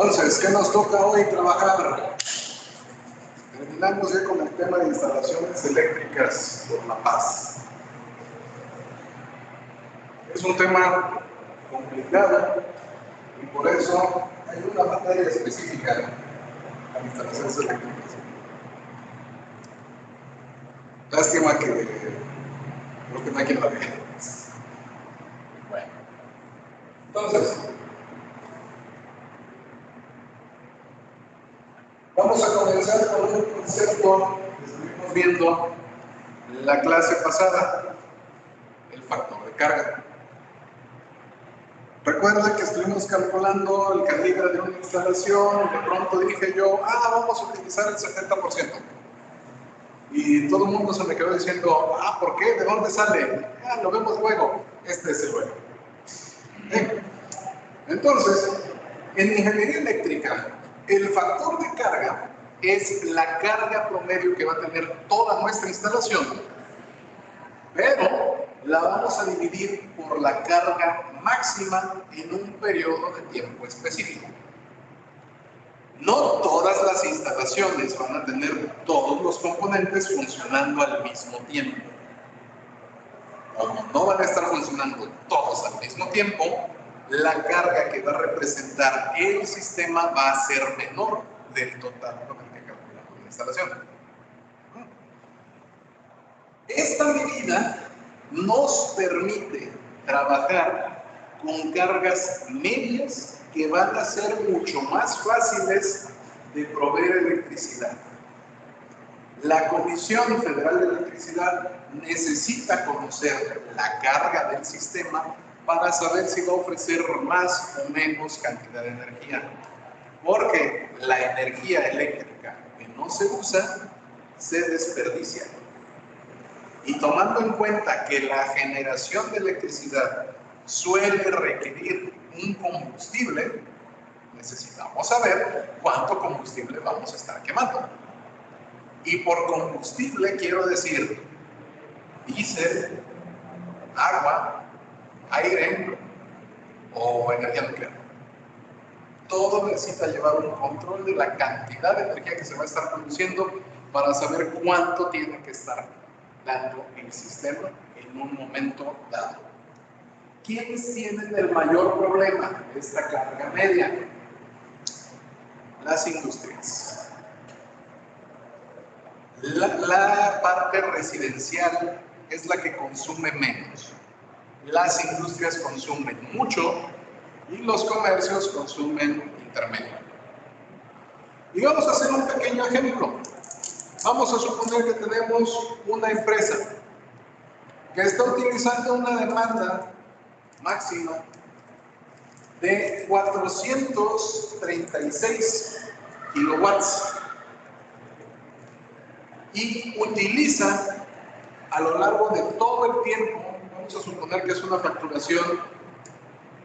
Entonces, ¿qué nos toca hoy trabajar? Terminamos ya con el tema de instalaciones eléctricas por la paz. Es un tema complicado y por eso hay una materia específica para instalaciones eléctricas. Lástima que creo que no hay quien la vea. Bueno, entonces, vamos a comenzar con un concepto que estuvimos viendo en la clase pasada, el factor de carga. Recuerda que estuvimos calculando el calibre de una instalación, de pronto dije yo, vamos a utilizar el 70%. Y todo el mundo se me quedó diciendo, ¿por qué? ¿De dónde sale? Lo vemos luego. Este es el luego. Entonces, en ingeniería eléctrica, el factor de carga es la carga promedio que va a tener toda nuestra instalación, pero la vamos a dividir por la carga máxima en un periodo de tiempo específico. No todas las instalaciones van a tener todos los componentes funcionando al mismo tiempo. Como no van a estar funcionando todos al mismo tiempo, la carga que va a representar el sistema va a ser menor del total con el que calculamos la instalación. Esta medida nos permite trabajar con cargas medias que van a ser mucho más fáciles de proveer electricidad. La Comisión Federal de Electricidad necesita conocer la carga del sistema para saber si va a ofrecer más o menos cantidad de energía. Porque la energía eléctrica que no se usa se desperdicia. Y tomando en cuenta que la generación de electricidad suele requerir un combustible, necesitamos saber cuánto combustible vamos a estar quemando. Y por combustible quiero decir diésel, agua, aire o energía nuclear. Todo necesita llevar un control de la cantidad de energía que se va a estar produciendo para saber cuánto tiene que estar dando el sistema en un momento dado. ¿Quiénes tienen el mayor problema de esta carga media? Las industrias. La parte residencial es la que consume menos. Las industrias consumen mucho y los comercios consumen intermedio. Y vamos a hacer un pequeño ejemplo. Vamos a suponer que tenemos una empresa que está utilizando una demanda máxima de 436 kilowatts y utiliza a lo largo de todo el tiempo, vamos a suponer que es una facturación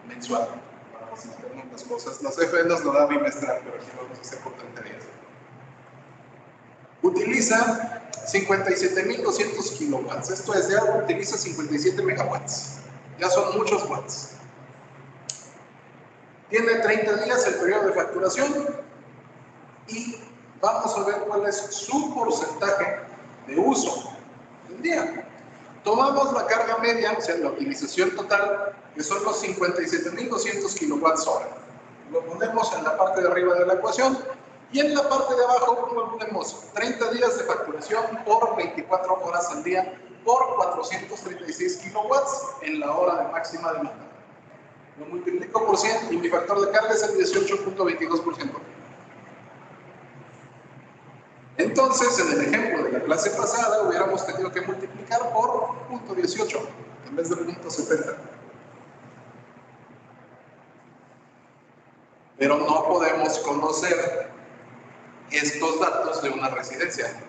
mensual, para facilitarnos las cosas. La CFE nos lo da bimestral, pero aquí vamos a hacer por tonterías. Utiliza 57.200 kilowatts, esto es, ya utiliza 57 megawatts, ya son muchos watts. Tiene 30 días el periodo de facturación y vamos a ver cuál es su porcentaje de uso del día. Tomamos la carga media, o sea, la utilización total, que son los 57.200 kilowatts hora. Lo ponemos en la parte de arriba de la ecuación y en la parte de abajo lo ponemos 30 días de facturación por 24 horas al día por 436 kilowatts en la hora de máxima demanda. Lo multiplico por 100 y mi factor de carga es el 18.22%. Entonces, en el ejemplo de la clase pasada, hubiéramos tenido que multiplicar por 0.18 en vez de 0.70. Pero no podemos conocer estos datos de una residencia,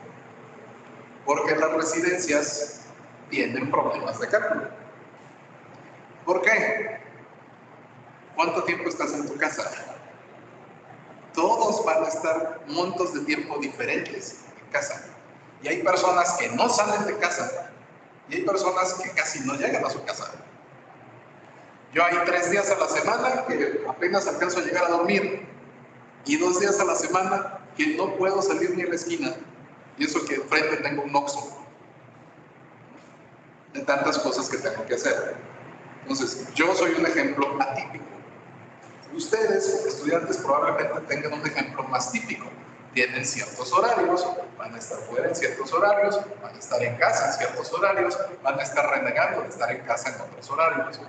porque las residencias tienen problemas de cálculo. ¿Por qué? ¿Cuánto tiempo estás en tu casa? Todos van a estar montos de tiempo diferentes en casa. Y hay personas que no salen de casa y hay personas que casi no llegan a su casa. Yo hay 3 días a la semana que apenas alcanzo a llegar a dormir. Y 2 días a la semana que no puedo salir ni a la esquina. Y eso que enfrente tengo un Oxxo. De tantas cosas que tengo que hacer. Entonces, yo soy un ejemplo atípico. Ustedes, como estudiantes, probablemente tengan un ejemplo más típico. Tienen ciertos horarios, van a estar fuera en ciertos horarios, van a estar en casa en ciertos horarios, van a estar renegando de estar en casa en otros horarios,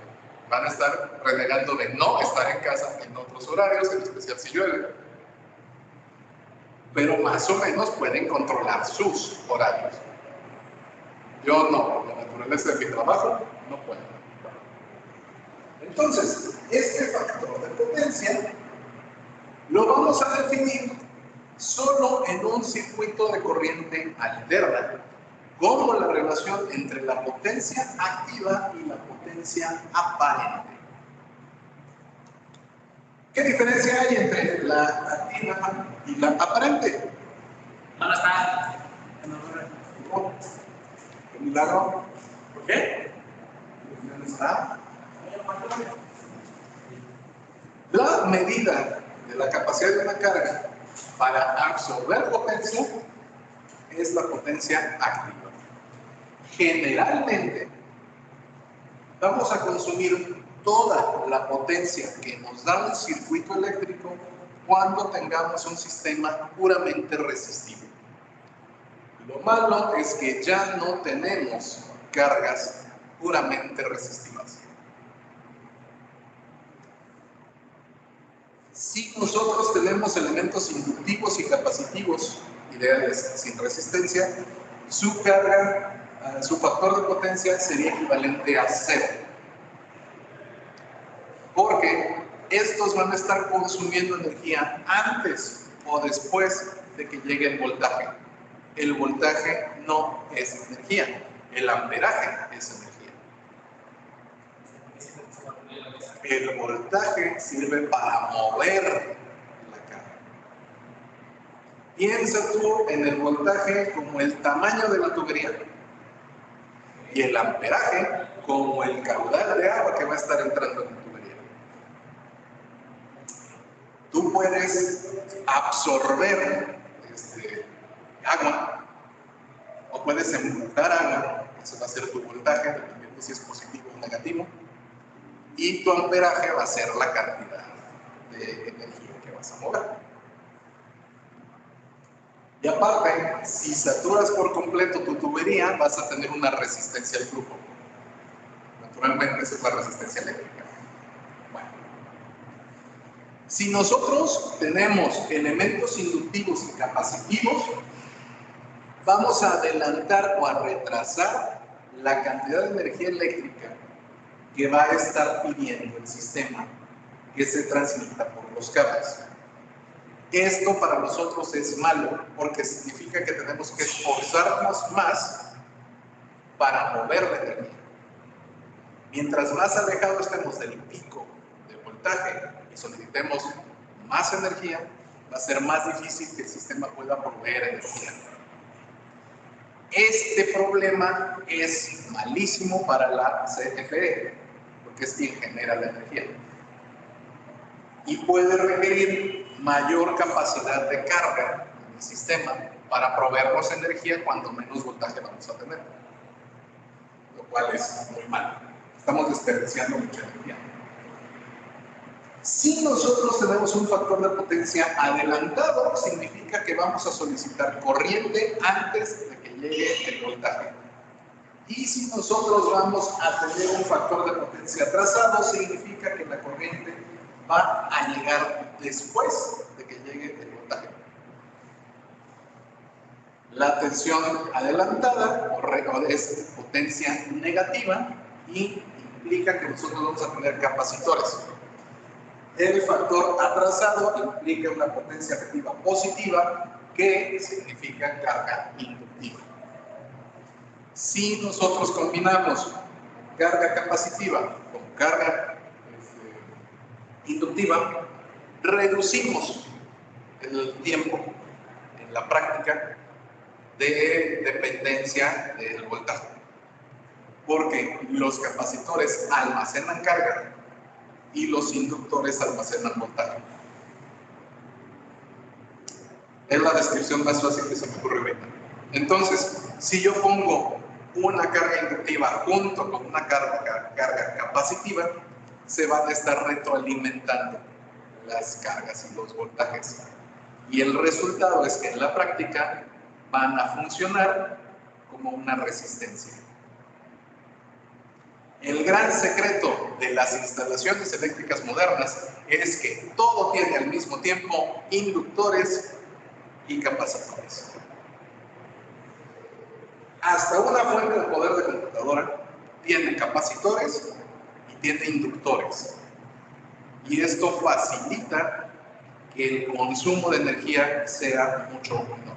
van a estar renegando de no estar en casa en otros horarios, en especial si llueve. Pero más o menos pueden controlar sus horarios. Yo no, por la naturaleza de mi trabajo, no puedo. Entonces, este factor de potencia lo vamos a definir solo en un circuito de corriente alterna, como la relación entre la potencia activa y la potencia aparente. ¿Qué diferencia hay entre la activa y la aparente? No está. ¿Qué milagro? ¿Por qué? ¿Dónde está? La medida de la capacidad de una carga para absorber potencia es la potencia activa. Generalmente vamos a consumir toda la potencia que nos da un circuito eléctrico cuando tengamos un sistema puramente resistivo. Lo malo es que ya no tenemos cargas puramente resistivas. Si nosotros tenemos elementos inductivos y capacitivos, ideales sin resistencia, su carga, su factor de potencia sería equivalente a 0. Porque estos van a estar consumiendo energía antes o después de que llegue el voltaje. El voltaje no es energía, el amperaje es energía. El voltaje sirve para mover la carga. Piensa tú en el voltaje como el tamaño de la tubería y el amperaje como el caudal de agua que va a estar entrando en la tubería. Tú puedes absorber agua o puedes empujar agua, eso va a ser tu voltaje, dependiendo si es positivo o negativo. Y tu amperaje va a ser la cantidad de energía que vas a mover. Y aparte, si saturas por completo tu tubería, vas a tener una resistencia al flujo. Naturalmente, esa es la resistencia eléctrica. Bueno. Si nosotros tenemos elementos inductivos y capacitivos, vamos a adelantar o a retrasar la cantidad de energía eléctrica que va a estar pidiendo el sistema que se transmita por los cables. Esto para nosotros es malo porque significa que tenemos que esforzarnos más para mover la energía. Mientras más alejado estemos del pico de voltaje y solicitemos más energía, va a ser más difícil que el sistema pueda proveer energía. Este problema es malísimo para la CFE, porque es quien genera la energía. Y puede requerir mayor capacidad de carga en el sistema para proveernos energía cuando menos voltaje vamos a tener. Lo cual es muy malo. Estamos desperdiciando mucha energía. Si nosotros tenemos un factor de potencia adelantado, significa que vamos a solicitar corriente antes de que llegue el voltaje. Y si nosotros vamos a tener un factor de potencia atrasado, significa que la corriente va a llegar después de que llegue el voltaje. La tensión adelantada es potencia negativa y implica que nosotros vamos a tener capacitores. El factor atrasado implica una potencia activa positiva, que significa carga inductiva. Si nosotros combinamos carga capacitiva con carga inductiva, reducimos el tiempo en la práctica de dependencia del voltaje, porque los capacitores almacenan carga y los inductores almacenan voltaje. Es la descripción más fácil que se me ocurre ahorita. Entonces, si yo pongo una carga inductiva junto con una carga capacitiva, se van a estar retroalimentando las cargas y los voltajes. Y el resultado es que en la práctica van a funcionar como una resistencia. El gran secreto de las instalaciones eléctricas modernas es que todo tiene al mismo tiempo inductores y capacitores. Hasta una fuente de poder de computadora tiene capacitores y tiene inductores. Y esto facilita que el consumo de energía sea mucho menor.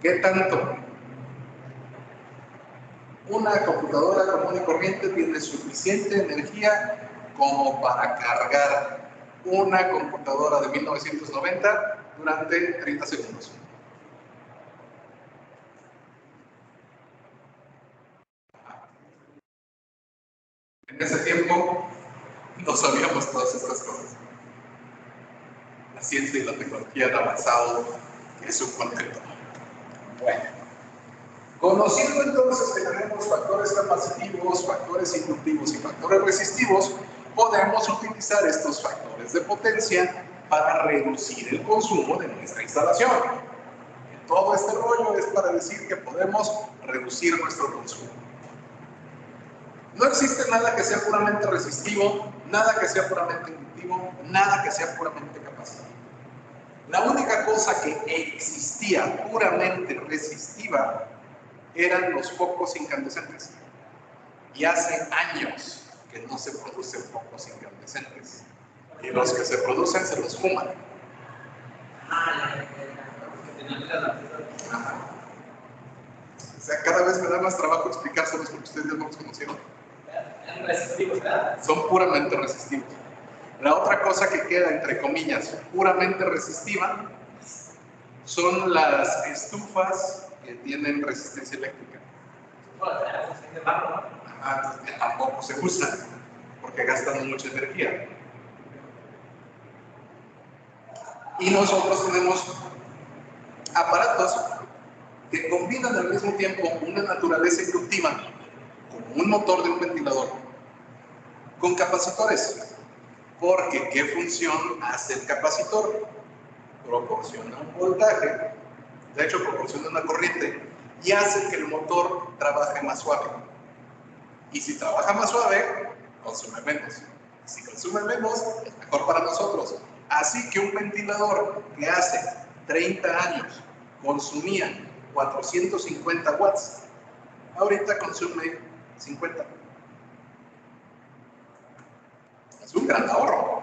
¿Qué tanto? Una computadora común y corriente tiene suficiente energía como para cargar una computadora de 1990 durante 30 segundos. En ese tiempo no sabíamos todas estas cosas. La ciencia y la tecnología han avanzado en su contexto. Bueno, conociendo entonces que tenemos factores capacitivos, factores inductivos y factores resistivos, podemos utilizar estos factores de potencia para reducir el consumo de nuestra instalación. Todo este rollo es para decir que podemos reducir nuestro consumo. No existe nada que sea puramente resistivo, nada que sea puramente inductivo, nada que sea puramente capacitivo. La única cosa que existía puramente resistiva eran los focos incandescentes. Y hace años que no se producen focos incandescentes. Y los que se producen se los fuman. O sea, cada vez me da más trabajo explicárselos porque ustedes ya no los conocieron. Son puramente resistivos. La otra cosa que queda, entre comillas, puramente resistiva, son las estufas que tienen resistencia eléctrica. Que tampoco se usan, porque gastan mucha energía. Y nosotros tenemos aparatos que combinan al mismo tiempo una naturaleza inductiva, como un motor de un ventilador, con capacitores. Porque, ¿qué función hace el capacitor? Proporciona un voltaje, de hecho proporciona una corriente, y hace que el motor trabaje más suave. Y si trabaja más suave, consume menos. Si consume menos, es mejor para nosotros. Así que un ventilador que hace 30 años consumía 450 watts, ahorita consume 50. Es un gran ahorro.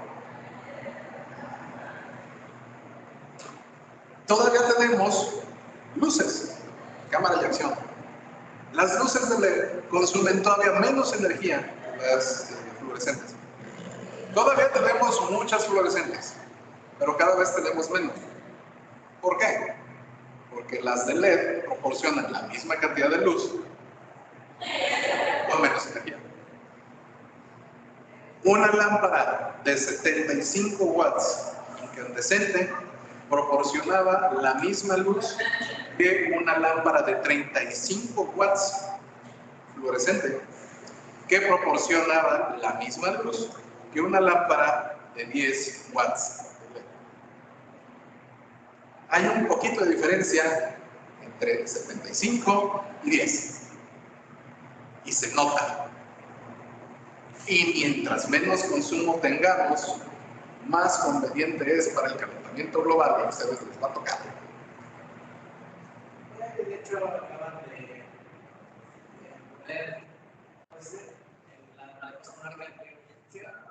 Todavía tenemos luces, cámara de acción. Las luces de LED consumen todavía menos energía que las fluorescentes. Todavía tenemos muchas fluorescentes, pero cada vez tenemos menos. ¿Por qué? Porque las de LED proporcionan la misma cantidad de luz con menos energía. Una lámpara de 75 watts incandescente proporcionaba la misma luz que una lámpara de 35 watts fluorescente, que proporcionaba la misma luz que una lámpara de 10 watts. Hay un poquito de diferencia entre 75 y 10. Y se nota. Y mientras menos consumo tengamos, más conveniente es para el calentamiento global y a ustedes les va a tocar. De hecho, acaban de poner la persona que ya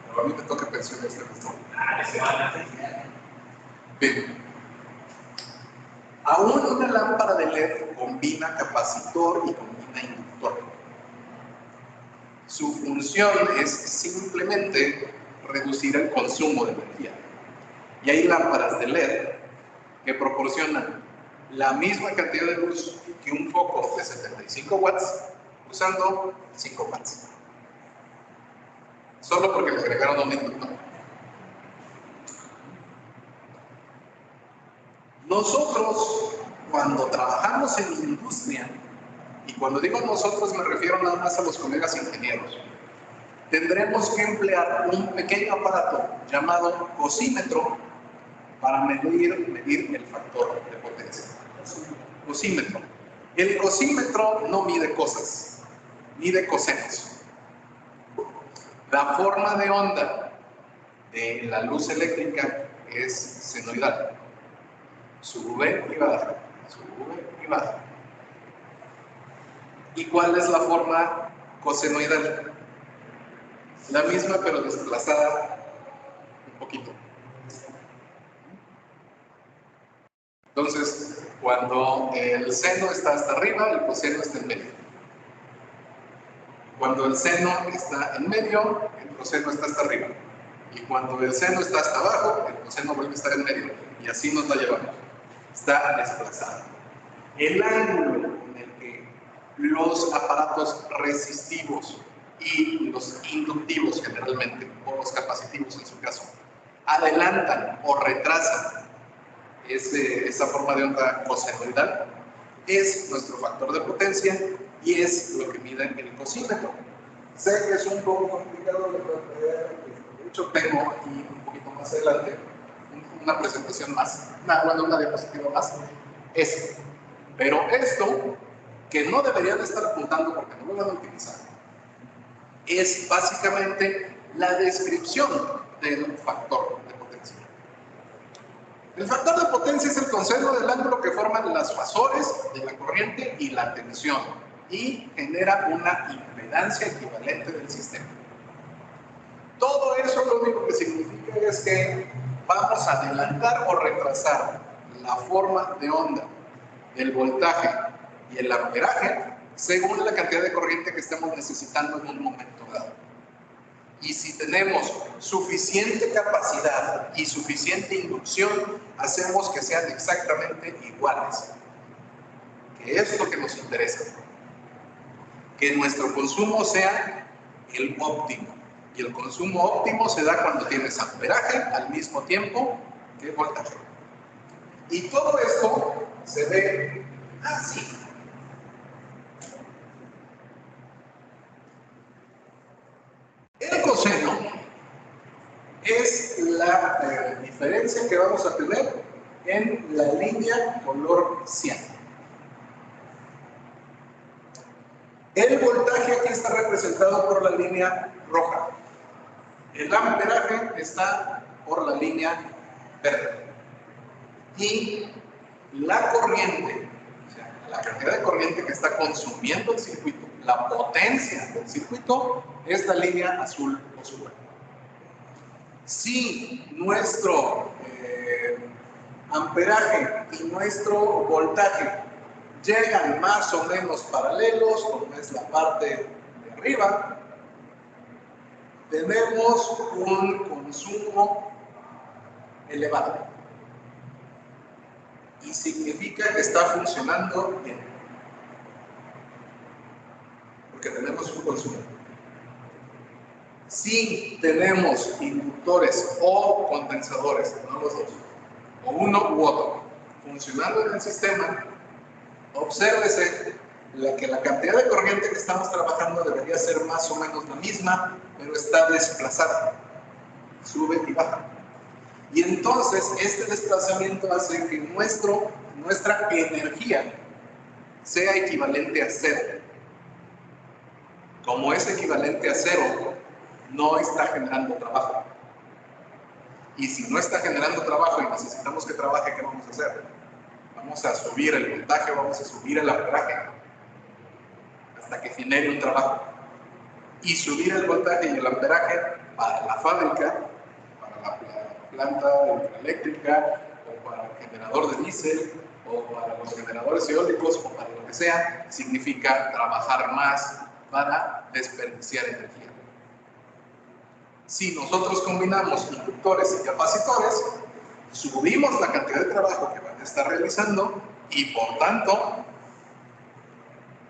Probablemente toque pensiones de nuestro. Bien. Aún una lámpara de LED combina capacitor y combina inductor. Su función es simplemente reducir el consumo de energía. Y hay lámparas de LED que proporcionan la misma cantidad de luz que un foco de 75 watts usando 5 watts. solo porque le agregaron un inductor. Nosotros, cuando trabajamos en la industria, y cuando digo nosotros me refiero nada más a los colegas ingenieros, tendremos que emplear un pequeño aparato llamado cosímetro para medir el factor de potencia. Cosímetro. El cosímetro no mide cosas, mide cosenos. La forma de onda de la luz eléctrica es senoidal. Sube y baja, sube y baja. ¿Y cuál es la forma cosenoidal? La misma pero desplazada un poquito. Entonces, cuando el seno está hasta arriba, el coseno está en medio. Cuando el seno está en medio, el coseno está hasta arriba. Y cuando el seno está hasta abajo, el coseno vuelve a estar en medio. Y así nos la llevamos. Está desplazado. El ángulo en el que los aparatos resistivos y los inductivos generalmente, o los capacitivos en su caso, adelantan o retrasan esa forma de onda cosenoidal, es nuestro factor de potencia y es lo que mide el cosímetro. Sé que es un poco complicado de ver, de hecho tengo aquí un poquito más adelante una presentación más, una diapositiva más, pero esto, que no deberían estar apuntando porque no lo van a utilizar, es básicamente la descripción del factor de potencia. El factor de potencia es el coseno del ángulo que forman las fasores de la corriente y la tensión y genera una impedancia equivalente del sistema. Todo eso lo único que significa es que vamos a adelantar o retrasar la forma de onda, el voltaje y el amperaje según la cantidad de corriente que estemos necesitando en un momento dado. Y si tenemos suficiente capacidad y suficiente inducción, hacemos que sean exactamente iguales. Que es lo que nos interesa. Que nuestro consumo sea el óptimo. Y el consumo óptimo se da cuando tienes amperaje al mismo tiempo que voltaje. Y todo esto se ve así. El coseno es la diferencia que vamos a tener en la línea color cian. El voltaje aquí está representado por la línea roja. El amperaje está por la línea verde. Y la corriente, o sea, la cantidad de corriente que está consumiendo el circuito, la potencia del circuito, es la línea azul oscura. Si nuestro amperaje y nuestro voltaje llegan más o menos paralelos, como es la parte de arriba, tenemos un consumo elevado. Y significa que está funcionando bien. Porque tenemos un consumo. Si tenemos inductores o condensadores, no los dos, o uno u otro, funcionando en el sistema, obsérvese que la cantidad de corriente que estamos trabajando debería ser más o menos la misma, pero está desplazada, sube y baja. Y entonces este desplazamiento hace que nuestra energía sea equivalente a cero. Como es equivalente a cero, no está generando trabajo. Y si no está generando trabajo y necesitamos que trabaje, ¿qué vamos a hacer? Vamos a subir el voltaje, vamos a subir el amperaje hasta que genere un trabajo. Y subir el voltaje y el amperaje para la fábrica, para la planta eléctrica, o para el generador de diésel, o para los generadores eólicos, o para lo que sea, significa trabajar más para desperdiciar energía. Si nosotros combinamos inductores y capacitores, subimos la cantidad de trabajo que van a estar realizando y por tanto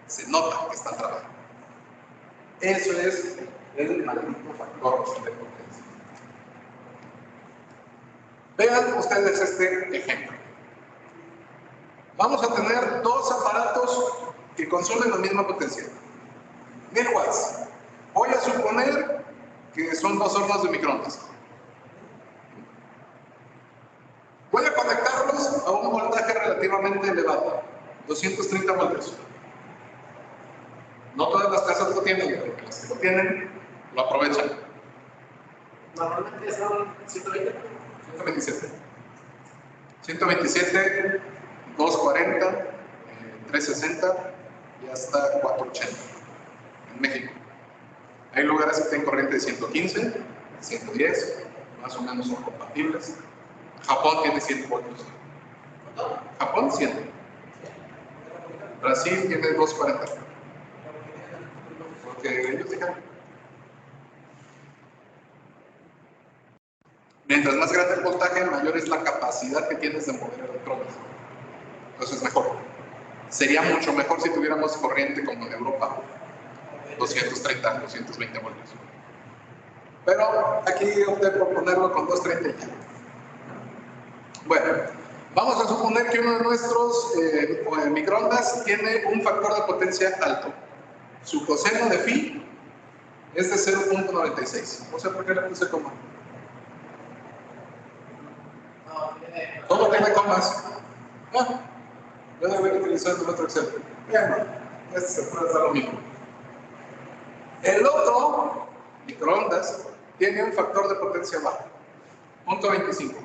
se nota que están trabajando. Eso es el maldito factor de potencia. Vean ustedes este ejemplo. Vamos a tener dos aparatos que consumen la misma potencia. 1000 watts. Voy a suponer que son dos hornos de microondas. Voy a conectarlos a un voltaje relativamente elevado, 230 voltios. No todas las casas lo tienen, pero las que lo tienen, lo aprovechan. Normalmente son 120. 127. 127, 240, 360 y hasta 480 en México. Hay lugares que tienen corriente de 115, 110, más o menos son compatibles. Japón tiene 100 voltios. Japón 100. Brasil tiene 240. Porque ellos dijeron. Mientras más grande el voltaje, mayor es la capacidad que tienes de mover electrones. Entonces mejor. Sería mucho mejor si tuviéramos corriente como en Europa. 230, 220 voltios. Pero aquí opté por ponerlo con 230 y ya. Bueno, vamos a suponer que uno de nuestros microondas tiene un factor de potencia alto. Su coseno de phi es de 0.96. No sé por qué le puse coma. Todo tiene comas. Ah, yo debería utilizar el otro Excel. Bueno, este se puede hacer lo mismo. El otro microondas tiene un factor de potencia bajo, 0.25.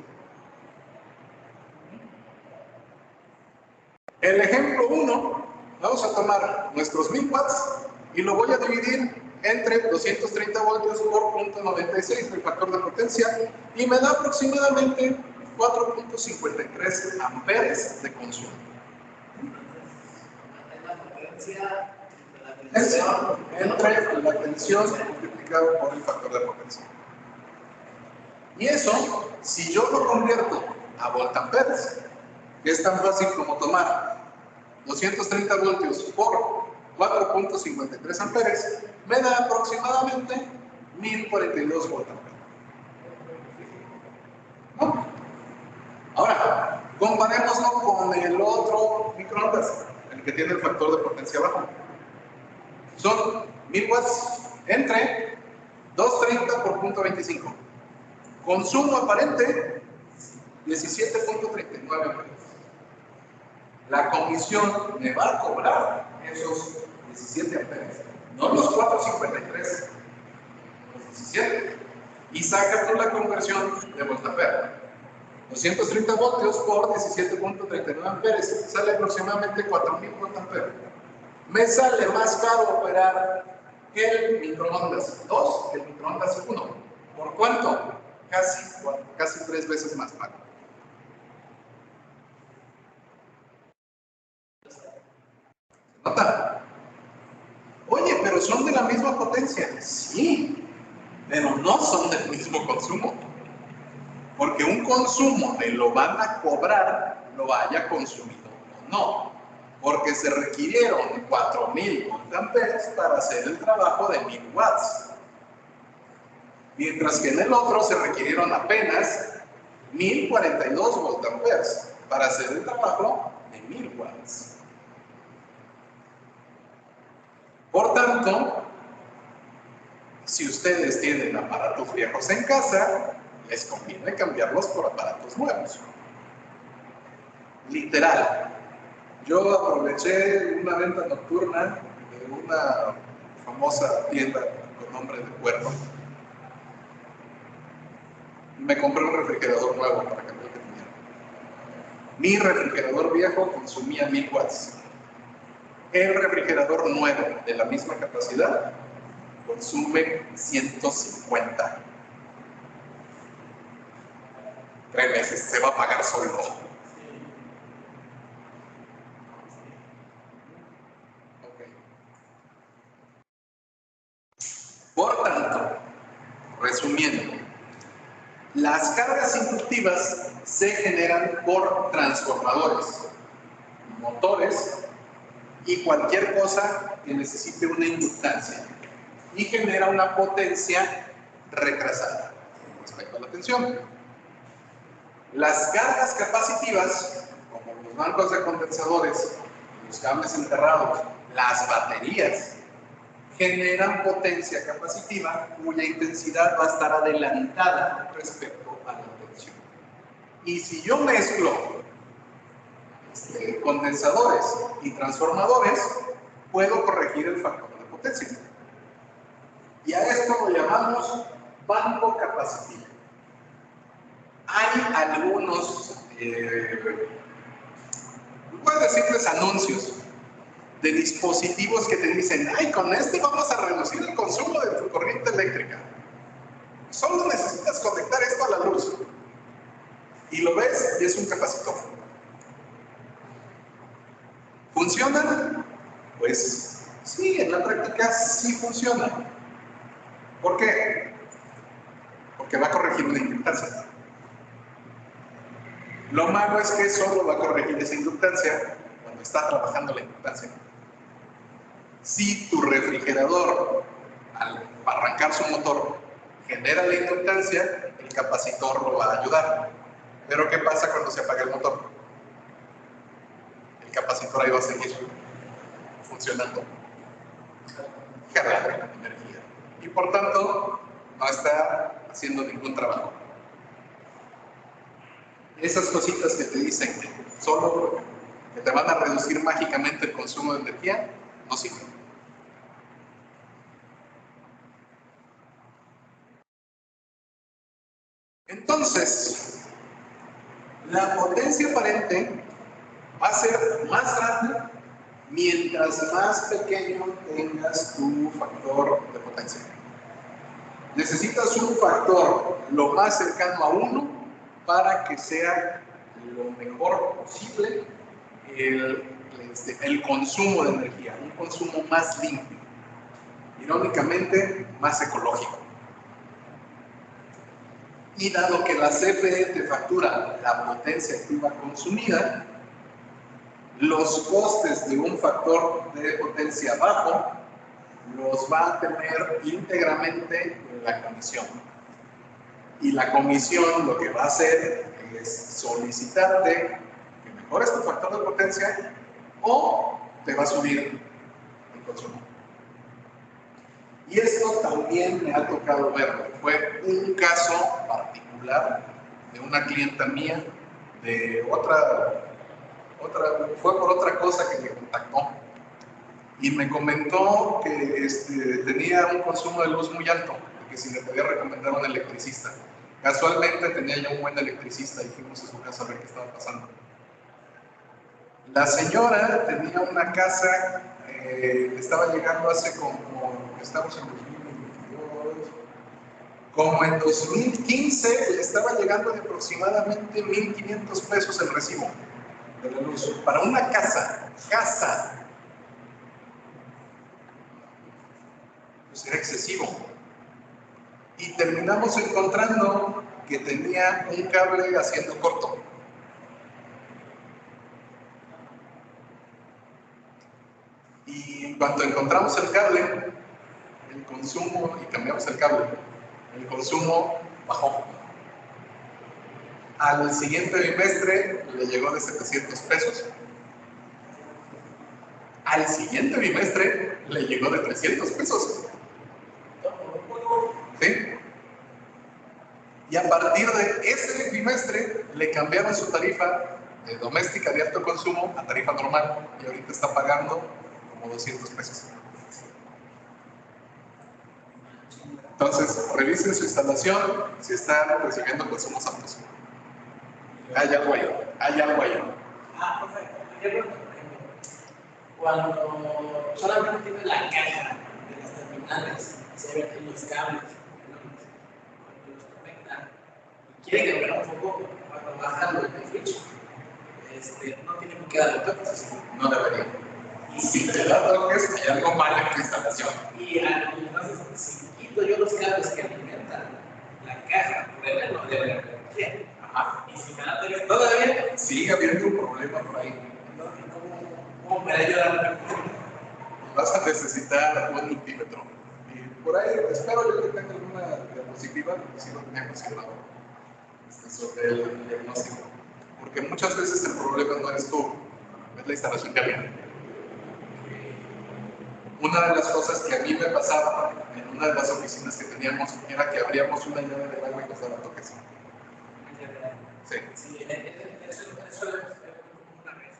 El ejemplo 1, vamos a tomar nuestros 1000 watts y lo voy a dividir entre 230 voltios por 0.96 del factor de potencia y me da aproximadamente 4.53 amperes de consumo. Es entre la tensión multiplicado por el factor de potencia. Y eso, si yo lo convierto a voltamperes, que es tan fácil como tomar 230 voltios por 4.53 amperes, me da aproximadamente 1042 voltamperes. ¿No? Ahora, comparémoslo con el otro microondas, el que tiene el factor de potencia bajo. Son 1000 watts entre 230 por 0.25. Consumo aparente 17.39 amperes. La comisión me va a cobrar esos 17 amperes, no los 4.53, los 17. Y saca tú la conversión de voltampere. 230 voltios por 17.39 amperes, sale aproximadamente 4000 voltamperes. Me sale más caro operar que el microondas 2 que el microondas 1. ¿Por cuánto? Casi 3 veces más caro. ¿Nota? Oye, pero son de la misma potencia. Sí, pero no son del mismo consumo. Porque un consumo me lo van a cobrar, lo haya consumido o no. Porque se requirieron 4000 voltamperes para hacer el trabajo de 1000 watts. Mientras que en el otro se requirieron apenas 1042 voltamperes para hacer el trabajo de 1000 watts. Por tanto, si ustedes tienen aparatos viejos en casa, les conviene cambiarlos por aparatos nuevos. Literal. Yo aproveché una venta nocturna de una famosa tienda con nombre de Cuervo. Me compré un refrigerador nuevo para cambiar el que tenía. Mi refrigerador viejo consumía 1000 watts. El refrigerador nuevo de la misma capacidad consume 150. 3 meses, se va a pagar solo. Por tanto, resumiendo, las cargas inductivas se generan por transformadores, motores y cualquier cosa que necesite una inductancia. y genera una potencia retrasada respecto a la tensión. Las cargas capacitivas, como los bancos de condensadores, los cables enterrados, las baterías, generan potencia capacitiva cuya intensidad va a estar adelantada respecto a la tensión. Y si yo mezclo condensadores y transformadores, puedo corregir el factor de potencia. Y a esto lo llamamos banco capacitivo. Hay algunos, puedo decirles anuncios de dispositivos que te dicen, ay, con este vamos a reducir el consumo de tu corriente eléctrica. Solo necesitas conectar esto a la luz. Y lo ves y es un capacitor. ¿Funciona? Pues sí, en la práctica sí funciona. ¿Por qué? Porque va a corregir una inductancia. Lo malo es que solo va a corregir esa inductancia cuando está trabajando la inductancia. Si tu refrigerador, al arrancar su motor, genera la inductancia, el capacitor lo va a ayudar. Pero ¿qué pasa cuando se apaga el motor? El capacitor ahí va a seguir funcionando, cargando energía. Y por tanto, no está haciendo ningún trabajo. Esas cositas que te dicen que solo que te van a reducir mágicamente el consumo de energía, no sirven. Entonces, la potencia aparente va a ser más grande mientras más pequeño tengas tu factor de potencia. Necesitas un factor lo más cercano a 1 para que sea lo mejor posible el consumo de energía, un consumo más limpio, irónicamente más ecológico. Y dado que la CFE te factura la potencia activa consumida, los costes de un factor de potencia bajo los va a tener íntegramente la comisión. Y la comisión lo que va a hacer es solicitarte que mejores tu factor de potencia o te va a subir el consumo. Y esto también me ha tocado verlo. Fue un caso particular de una clienta mía, de fue por otra cosa que me contactó. Y me comentó que tenía un consumo de luz muy alto, que si le podía recomendar a un electricista. Casualmente tenía ya un buen electricista y fuimos a su casa a ver qué estaba pasando. La señora tenía una casa, estaba llegando hace estamos en 2022, como en 2015 le estaba llegando de aproximadamente 1,500 pesos el recibo de la luz. Para una casa, pues era excesivo. Y terminamos encontrando que tenía un cable haciendo corto. Y en cuanto encontramos el cable, el consumo, y cambiamos el cable, el consumo bajó. Al siguiente bimestre le llegó de 700 pesos. Al siguiente bimestre le llegó de 300 pesos. ¿Sí? Y a partir de ese bimestre le cambiaron su tarifa de doméstica de alto consumo a tarifa normal y ahorita está pagando como 200 pesos. Entonces, revisen su instalación si están recibiendo consumos altos. Hay algo ahí, hay algo ahí. Perfecto. Cuando solamente tiene la caja de las terminales, se ven los cables, cuando los conectan y quieren cambiar un poco, cuando bajan el switch, no tiene por qué darle toques. No debería. Y si te da toques, hay algo mal en tu instalación. Y entonces, si quito yo los cables que alimentan la caja, por el no debe haber energía. Ajá. Y si me da toques todavía, sigue habiendo un problema por ahí. ¿Cómo me ayuda? Vas a necesitar un multímetro. por ahí espero yo que tenga alguna diapositiva, porque sí lo tenía considerado, sobre el diagnóstico. Porque muchas veces el problema no eres tú, es la instalación que había. Una de las cosas que a mí me pasaba en una de las oficinas que teníamos era que abríamos una llave del agua y nos daba toques. Sí. Sí, eso es una vez.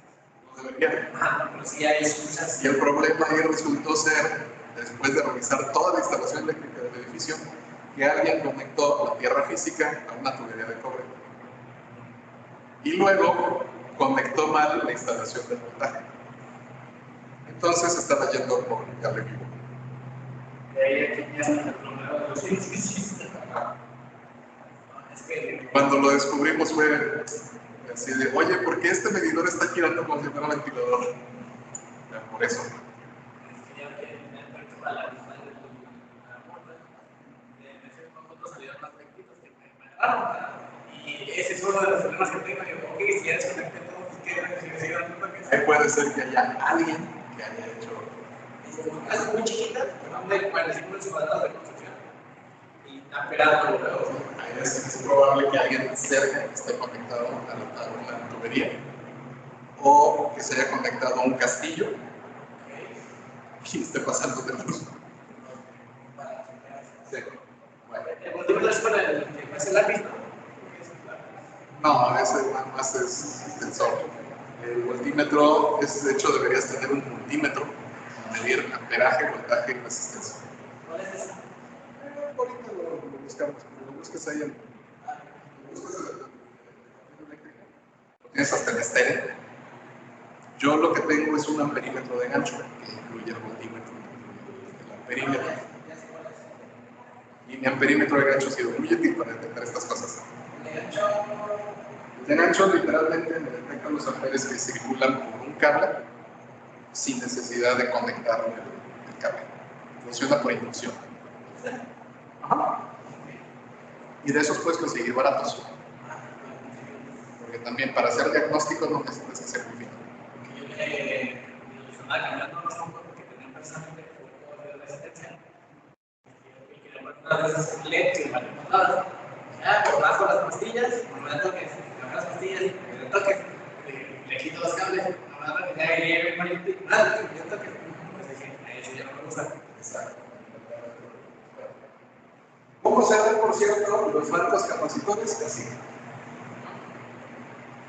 No debería. Pero sí hay excusas. Y el problema ahí resultó ser, después de revisar toda la instalación eléctrica del edificio, que alguien conectó la tierra física a una tubería de cobre. Y luego conectó mal la instalación del voltaje. Entonces estaba yendo por un cable vivo. De ahí aquí ya está el problema de los edificios. Cuando lo descubrimos fue así de, oye, ¿por qué este medidor está girando como si fuera un ventilador? Por eso. Y ese es uno de los problemas que tengo. Yo, ok, si ya desconecté todo, ¿qué? Ahí puede ser que haya alguien que haya hecho. Es muy chiquita, de 45 cuadrados de construcción. Y está pegado con los Ahí es probable que alguien cerca esté conectado a una tubería o que se haya conectado a un castillo y esté pasando de luz. Sí. Bueno. El multímetro es para el que hace lápiz, ¿no? No, ese nada más es sensor. El multímetro, de hecho, deberías tener un multímetro para medir amperaje, voltaje y resistencia. ¿Cuál es ese? Ahorita lo buscamos, pero lo buscas ahí en. Tienes hasta el estéreo. Yo lo que tengo es un amperímetro de gancho que incluye el multímetro, el amperímetro. Y mi amperímetro de gancho ha sido muy útil para detectar estas cosas. El de gancho literalmente me detecta los amperes que circulan por un cable sin necesidad de conectar el cable. Funciona por inducción. Ajá. Y de esos puedes conseguir baratos. Porque también para hacer diagnóstico no necesitas que sea muy fino. Yo le estaba cambiando los ojos porque tenía precisamente foco de resistencia. Y que le veces LED que me acomodaba. Ya, por bajo las pastillas, no me da toques. Me las pastillas, me da toques. Le quito los cables. Ahora que ya llegué a mi nada, me da toques. Pues dije, a ese ya no me gusta. Exacto. ¿Cómo se ven, por cierto, los bancos capacitores? Así.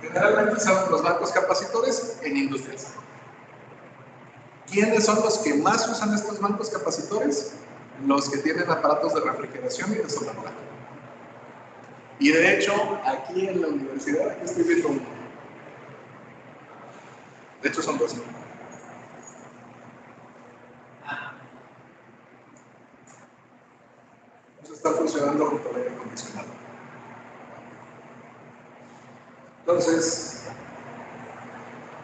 Generalmente usamos los bancos capacitores en industrias. ¿Quiénes son los que más usan estos bancos capacitores? Los que tienen aparatos de refrigeración y de soldadura. Y de hecho, aquí en la universidad, aquí estoy viendo uno. De hecho, son dos. Está funcionando junto al aire acondicionado. Entonces,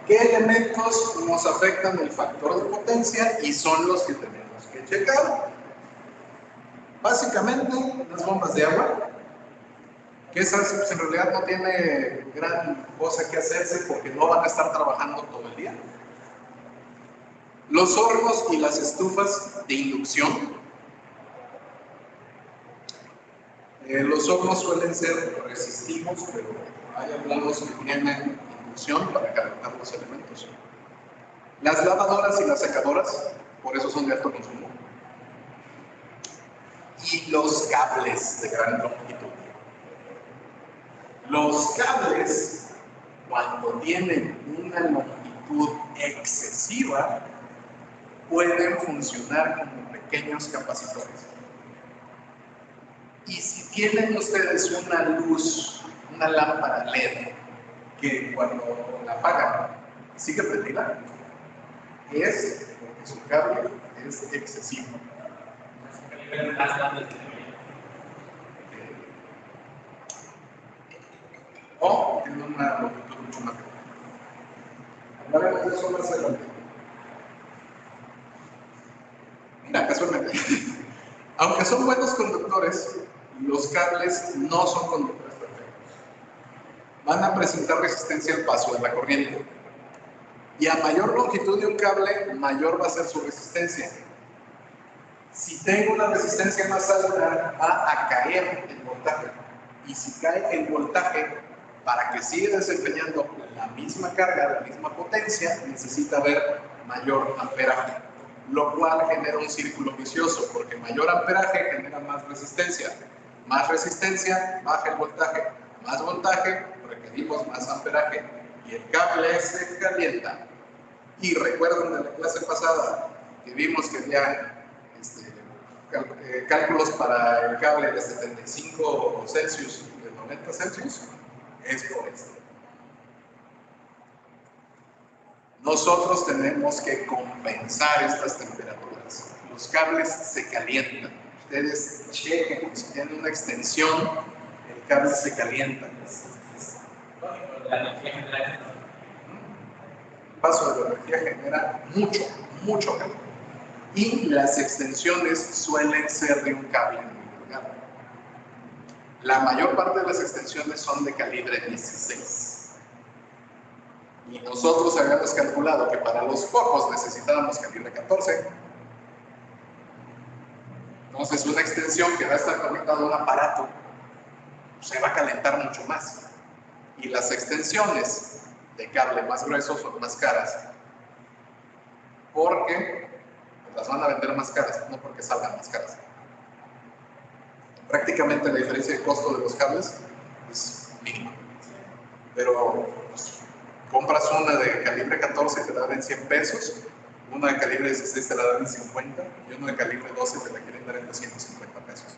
¿qué elementos nos afectan el factor de potencia y son los que tenemos que checar? Básicamente, las bombas de agua, que esas pues, en realidad no tiene gran cosa que hacerse porque no van a estar trabajando todo el día. Los hornos y las estufas de inducción. Los hornos suelen ser resistivos, pero hay algunos que tienen inducción para calentar los elementos. Las lavadoras y las secadoras, por eso son de alto consumo. Y los cables de gran longitud. Los cables, cuando tienen una longitud excesiva, pueden funcionar como pequeños capacitores. Y si tienen ustedes una luz, una lámpara LED, que cuando la apagan sigue prendida, es porque su cable es excesivo. O tiene una longitud mucho más grande. Hablaremos de eso más adelante. Mira, casualmente, aunque son buenos conductores, los cables no son conductores perfectos. Van a presentar resistencia al paso de la corriente. Y a mayor longitud de un cable, mayor va a ser su resistencia. Si tengo una resistencia más alta, va a caer el voltaje. Y si cae el voltaje, para que siga desempeñando la misma carga, la misma potencia, necesita haber mayor amperaje. Lo cual genera un círculo vicioso, porque mayor amperaje genera más resistencia. Más resistencia, baja el voltaje. Más voltaje, requerimos más amperaje. Y el cable se calienta. Y recuerden de la clase pasada que vimos que había cálculos para el cable de 75 Celsius y de 90 Celsius, es por esto. Nosotros tenemos que compensar estas temperaturas. Los cables se calientan. Ustedes chequen, si tienen una extensión, el cable se calienta. El paso de la energía genera mucho calor. Y las extensiones suelen ser de un cable muy delgado. La mayor parte de las extensiones son de calibre 16. Y nosotros habíamos calculado que para los focos necesitábamos calibre 14. Entonces, una extensión que va a estar conectada a un aparato se va a calentar mucho más. Y las extensiones de cable más gruesos son más caras. Porque las van a vender más caras, no porque salgan más caras. Prácticamente la diferencia de costo de los cables es mínima. Pero pues, compras una de calibre 14 te la dan en 100 pesos, una de calibre 16 te la dan en 50 y una de calibre 12 te la quieren dar en 250 pesos.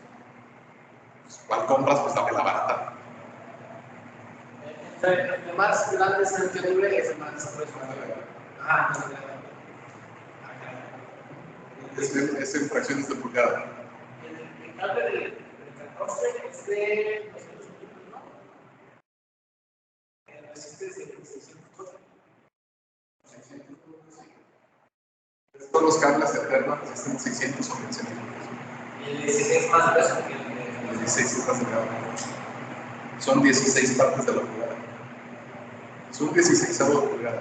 Pues, ¿cuál compras? Pues dame la barata. El más grande es el calibre, es el más grueso. Es en fracciones de pulgada. El cable del 14 es de 200 metros, ¿no? El resistencia de 612. Todos los cables alternos resisten 600 o 1000 centímetros. Y el 16 es más grueso que el 16 es más delgado. Son 16 partes de la pulgada. Es un 16avo de pulgada.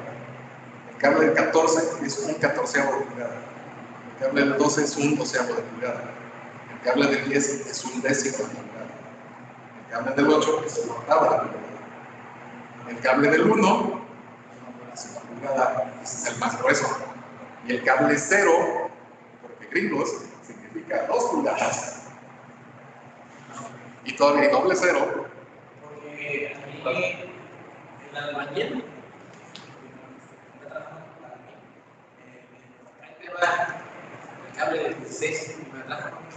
El cable del 14 es un 14avo de pulgada. El cable del 12 es un 12avo de pulgada. El cable del 10 es un 10º de pulgada. El cable del 8 es un 8avo de pulgada. El cable del 1 es una pulgada, ese es el más grueso. Y el cable 0, porque gringos, significa 2 pulgadas. Y todavía hay doble 0. Porque aquí en la albañil, el cable de 16 y me relaja como más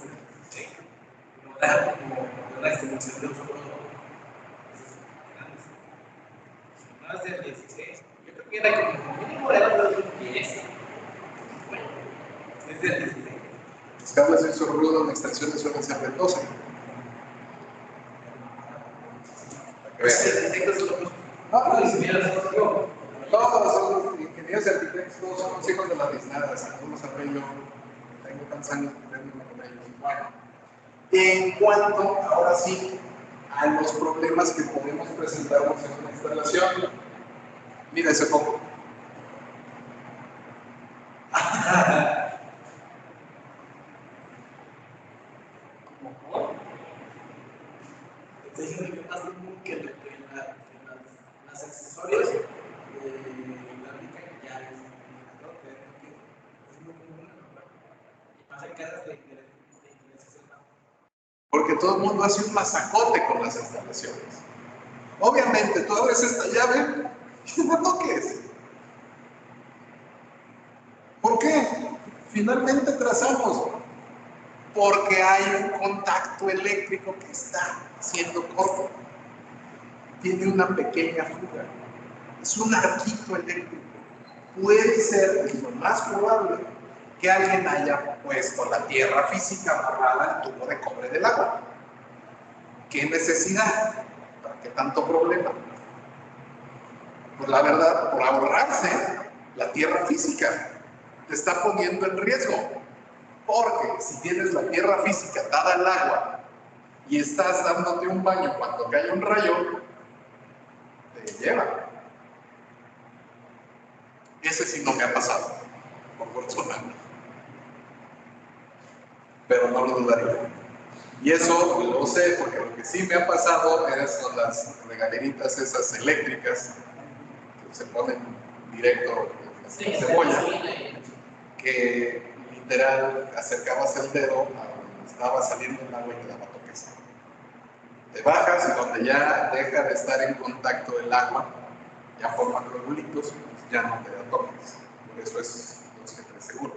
de 16 y me relaja como la extensión de un solo más de 16. Yo creo que era como mínimo era de 10. Bueno, es de 16. Los cables de uso rudo en extensiones suelen ser de 12. Todos son ingenieros y arquitectos, todos somos hijos de las biznadas, algunos sabré yo, tengo tantos años viviendo con ellos. Bueno, en cuanto, ahora sí, a los problemas que podemos presentarnos en una instalación, mira ese foco. Que las accesorios de la rica que ya es muy común y pasa en casas de intereses hermanos. Porque todo el mundo hace un masacote con las instalaciones. Obviamente, tú abres esta llave y no toques. ¿Por qué? Finalmente trazamos. Porque hay un contacto eléctrico que está siendo corto. Tiene una pequeña fuga. Es un arquito eléctrico. Puede ser, es lo más probable, que alguien haya puesto la tierra física amarrada al tubo de cobre del agua. ¿Qué necesidad? ¿Para qué tanto problema? Pues la verdad, por ahorrarse la tierra física, te está poniendo en riesgo. Porque si tienes la tierra física atada al agua y estás dándote un baño cuando cae un rayo, te lleva. Ese sí no me ha pasado, por fortuna. pero no lo dudaría. Y eso lo sé porque lo que sí me ha pasado son las regaderitas esas eléctricas que se ponen directo en la cebolla, que literal acercabas el dedo a donde estaba saliendo el agua y te daba toques. Te bajas y donde ya deja de estar en contacto el agua, ya forma globulitos, ya no te da toques. Por eso es 2 G3 seguro.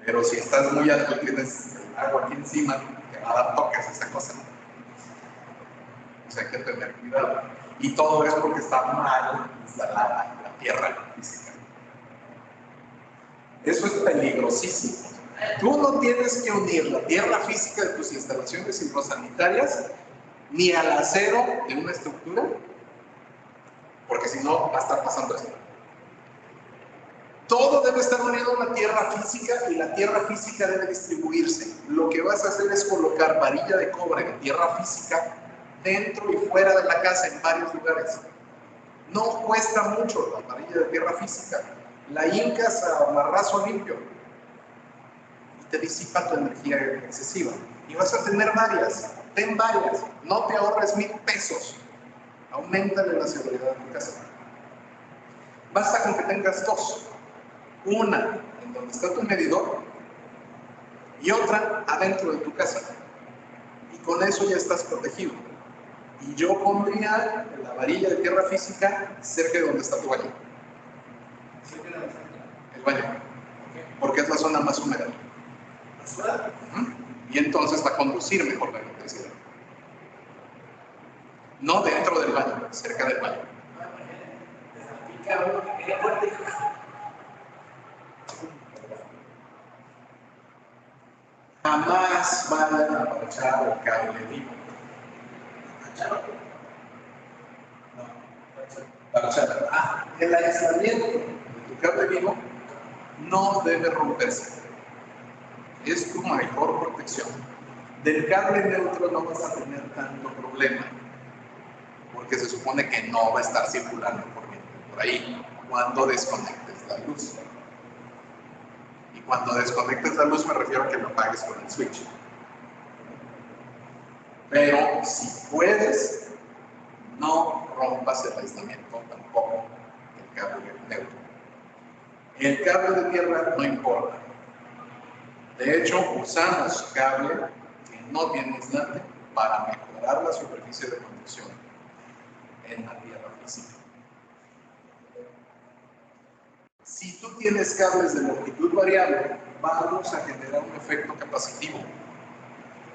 Pero si estás muy alto y tienes el agua aquí encima, te va a dar toques esa cosa. O sea, hay que tener cuidado. Y todo es porque está mal instalada la tierra física. Eso es peligrosísimo. Tú no tienes que unir la tierra física de tus instalaciones hidrosanitarias ni al acero de una estructura, porque si no va a estar pasando esto. Todo debe estar unido a la tierra física y la tierra física debe distribuirse. Lo que vas a hacer es colocar varilla de cobre de tierra física dentro y fuera de la casa en varios lugares. No cuesta mucho la varilla de tierra física. La hincas a marrazo limpio y te disipa tu energía excesiva. Y vas a tener varias. Ten varias. No te ahorres 1,000 pesos. Auméntale la seguridad de tu casa. Basta con que tengas 2. Una en donde está tu medidor y otra adentro de tu casa. Y con eso ya estás protegido. Y yo pondría la varilla de tierra física cerca de donde está tu baño. El baño. Porque es la zona más húmeda. Y entonces va a conducir mejor la electricidad. No dentro del baño, cerca del baño. Jamás vayan a parchar el cable vivo. Parchar. El aislamiento de tu cable vivo no debe romperse. Es tu mejor protección. Del cable neutro no vas a tener tanto problema, porque se supone que no va a estar circulando por ahí cuando desconectes la luz. Y cuando desconectes la luz me refiero a que lo apagues con el switch. Pero si puedes, no rompas el aislamiento tampoco del cable neutro. El cable de tierra no importa. De hecho, usamos cable que no tiene aislante para mejorar la superficie de conducción en la tierra física. Si tú tienes cables de longitud variable, vamos a generar un efecto capacitivo.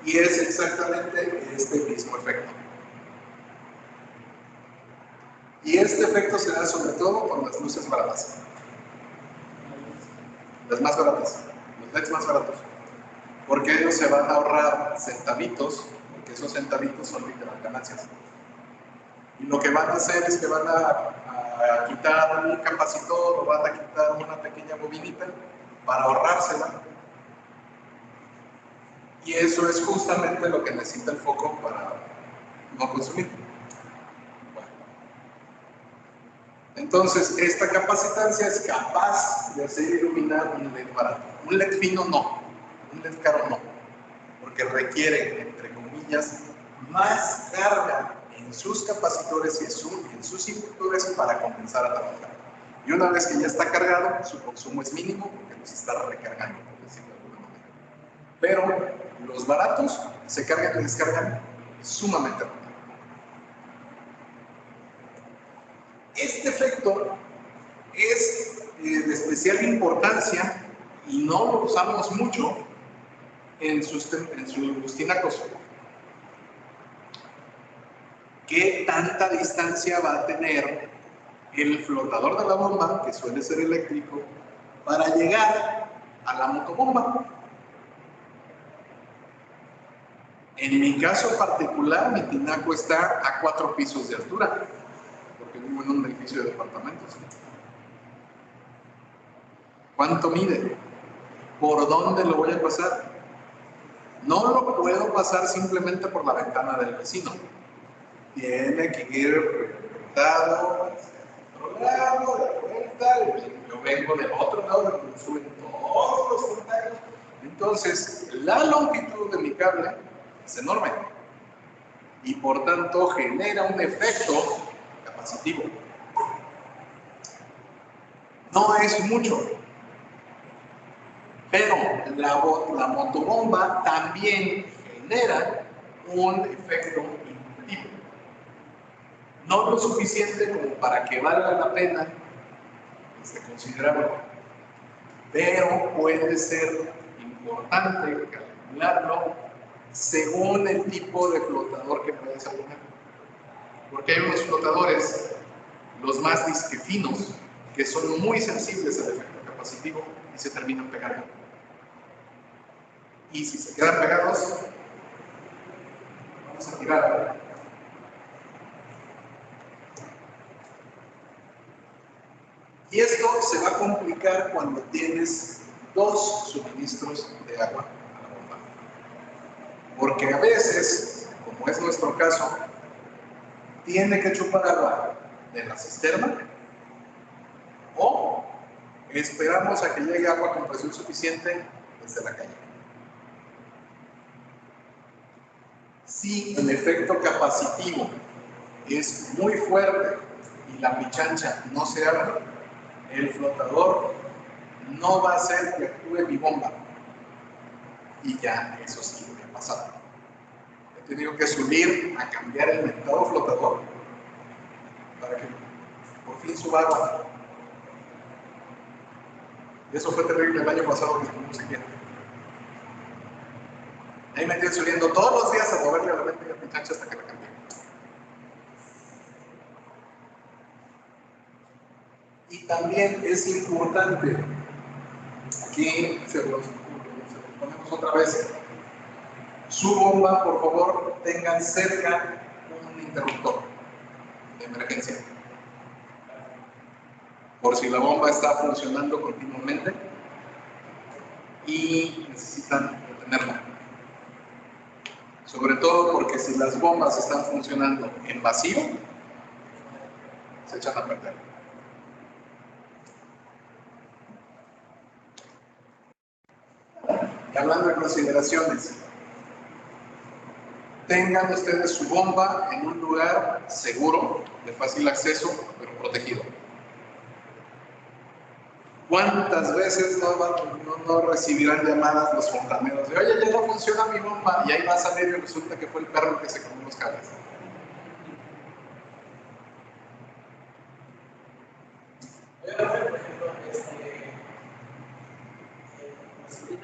Y es exactamente este mismo efecto. Y este efecto se da sobre todo con las luces baratas. Las más baratas, los LEDs más baratos. Porque ellos se van a ahorrar centavitos, porque esos centavitos son literal ganancias. Y lo que van a hacer es que van a quitar un capacitor o van a quitar una pequeña bobinita para ahorrársela. Y eso es justamente lo que necesita el foco para no consumir. Bueno. Entonces, esta capacitancia es capaz de hacer iluminar un LED barato. Un LED fino no, un LED caro no, porque requiere, entre comillas, más carga en sus capacitores y en sus inductores para comenzar a trabajar. Y una vez que ya está cargado, su consumo es mínimo porque los está recargando, por decirlo de alguna manera. Pero los baratos se cargan y descargan sumamente rápido. Este efecto es de especial importancia y no lo usamos mucho en sus tinacos. ¿Qué tanta distancia va a tener el flotador de la bomba, que suele ser eléctrico, para llegar a la motobomba? En mi caso particular, mi tinaco está a 4 pisos de altura, porque vivo en un edificio de departamentos. ¿Cuánto mide? ¿Por dónde lo voy a pasar? No lo puedo pasar simplemente por la ventana del vecino. Tiene que ir conectado hacia otro lado, de vuelta, yo vengo del otro lado, donde suben todos los contactos. Entonces, la longitud de mi cable es enorme y por tanto genera un efecto capacitivo. No es mucho, pero la motobomba también genera un efecto inductivo. No lo suficiente como para que valga la pena considerarlo, pero puede ser importante calcularlo según el tipo de flotador que puedes poner. Porque hay unos flotadores, los más disque finos, que son muy sensibles al efecto capacitivo y se terminan pegando. Y si se quedan pegados, vamos a tirar. Y esto se va a complicar cuando tienes dos suministros de agua a la bomba. Porque a veces, como es nuestro caso, tiene que chupar agua de la cisterna o esperamos a que llegue agua con presión suficiente desde la calle. Si el efecto capacitivo es muy fuerte y la pichancha no se abre, el flotador no va a hacer que actúe mi bomba. Y ya eso sí me ha pasado. He tenido que subir a cambiar el mentado flotador para que por fin suba agua. Y eso fue terrible el año pasado que estuvimos aquí. Ahí me estoy subiendo todos los días a moverle a la mente de la pichancha hasta que la cambié. Y también es importante, aquí se los ponemos otra vez, su bomba, por favor, tengan cerca un interruptor de emergencia. Por si la bomba está funcionando continuamente y necesitan detenerla. Sobre todo porque si las bombas están funcionando en vacío, se echan a perder. Y hablando de consideraciones, tengan ustedes su bomba en un lugar seguro, de fácil acceso, pero protegido. ¿Cuántas veces no recibirán llamadas los fontaneros de oye, ya no funciona mi bomba? Y ahí va a salir y resulta que fue el perro que se comió los cables. Por ejemplo,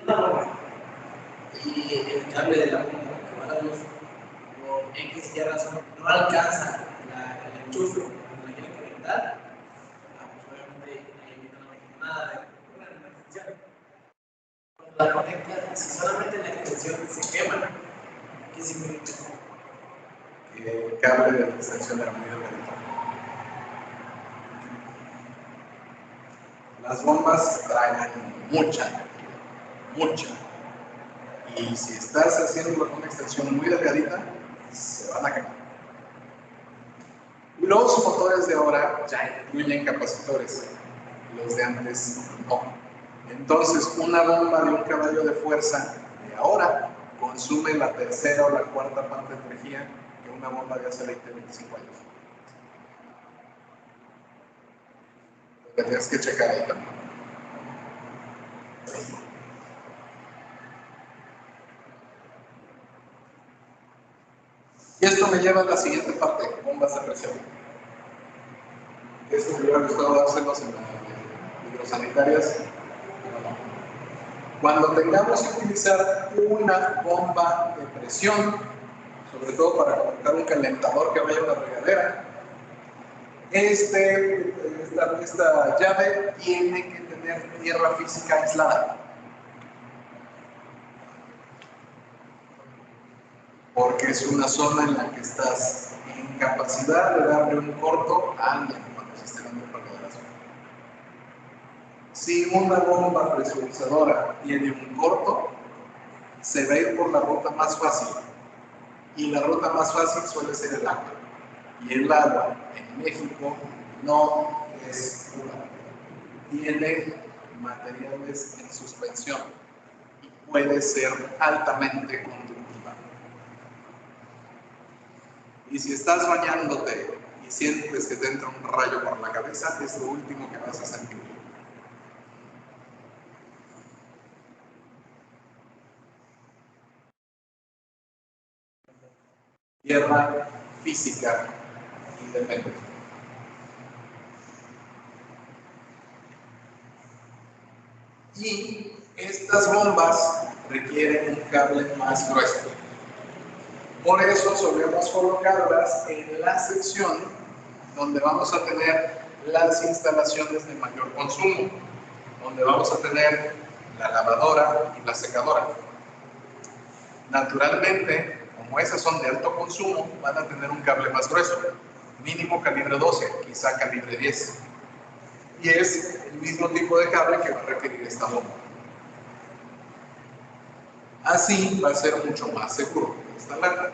una bomba y el cable de la bomba que va a la luz por X y razón no alcanza el enchufe cuando la quiere conectar, obviamente ahí no hay nada de una extensión. Cuando la conecta, si solamente la extensión se quema, ¿qué significa? Que el cable de la extensión era muy delgadito. Las bombas traen mucha. Y si estás haciendo una extensión muy delgadita, se van a quemar. Los motores de ahora ya incluyen capacitores, los de antes no. Entonces, una bomba de 1 caballo de fuerza de ahora consume la tercera o la cuarta parte de energía que una bomba de hace 20, 25 años. Lo que tienes que checar ahí también. Y esto me lleva a la siguiente parte, bombas de presión. Esto me hubiera gustado dárselos en las hidrosanitarias. Cuando tengamos que utilizar una bomba de presión, sobre todo para conectar un calentador que vaya a una regadera, esta llave tiene que tener tierra física aislada. Porque es una zona en la que estás en capacidad de darle un corto a alguien cuando se esté dando palabras. Si una bomba presurizadora tiene un corto, se va a ir por la ruta más fácil. Y la ruta más fácil suele ser el agua. Y el agua en México no es pura. Tiene materiales en suspensión. Y puede ser altamente conductiva. Y si estás bañándote y sientes que te entra un rayo por la cabeza, es lo último que vas a sentir. Tierra física independiente. Y estas bombas requieren un cable más grueso. Por eso solemos colocarlas en la sección donde vamos a tener las instalaciones de mayor consumo, donde vamos a tener la lavadora y la secadora. Naturalmente, como esas son de alto consumo, van a tener un cable más grueso, mínimo calibre 12, quizá calibre 10. Y es el mismo tipo de cable que va a requerir esta bomba. Así va a ser mucho más seguro instalarla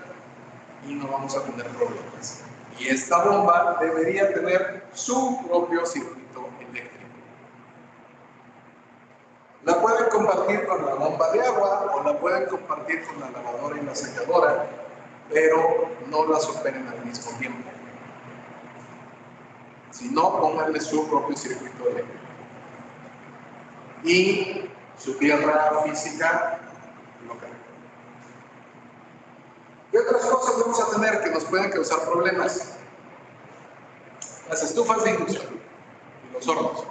y no vamos a tener problemas. Y esta bomba debería tener su propio circuito eléctrico. La pueden compartir con la bomba de agua o la pueden compartir con la lavadora y la secadora, pero no las operen al mismo tiempo. Si no, pónganle su propio circuito eléctrico. Y su tierra física local. ¿Qué otras cosas vamos a tener que nos pueden causar problemas? Las estufas de inducción y los hornos.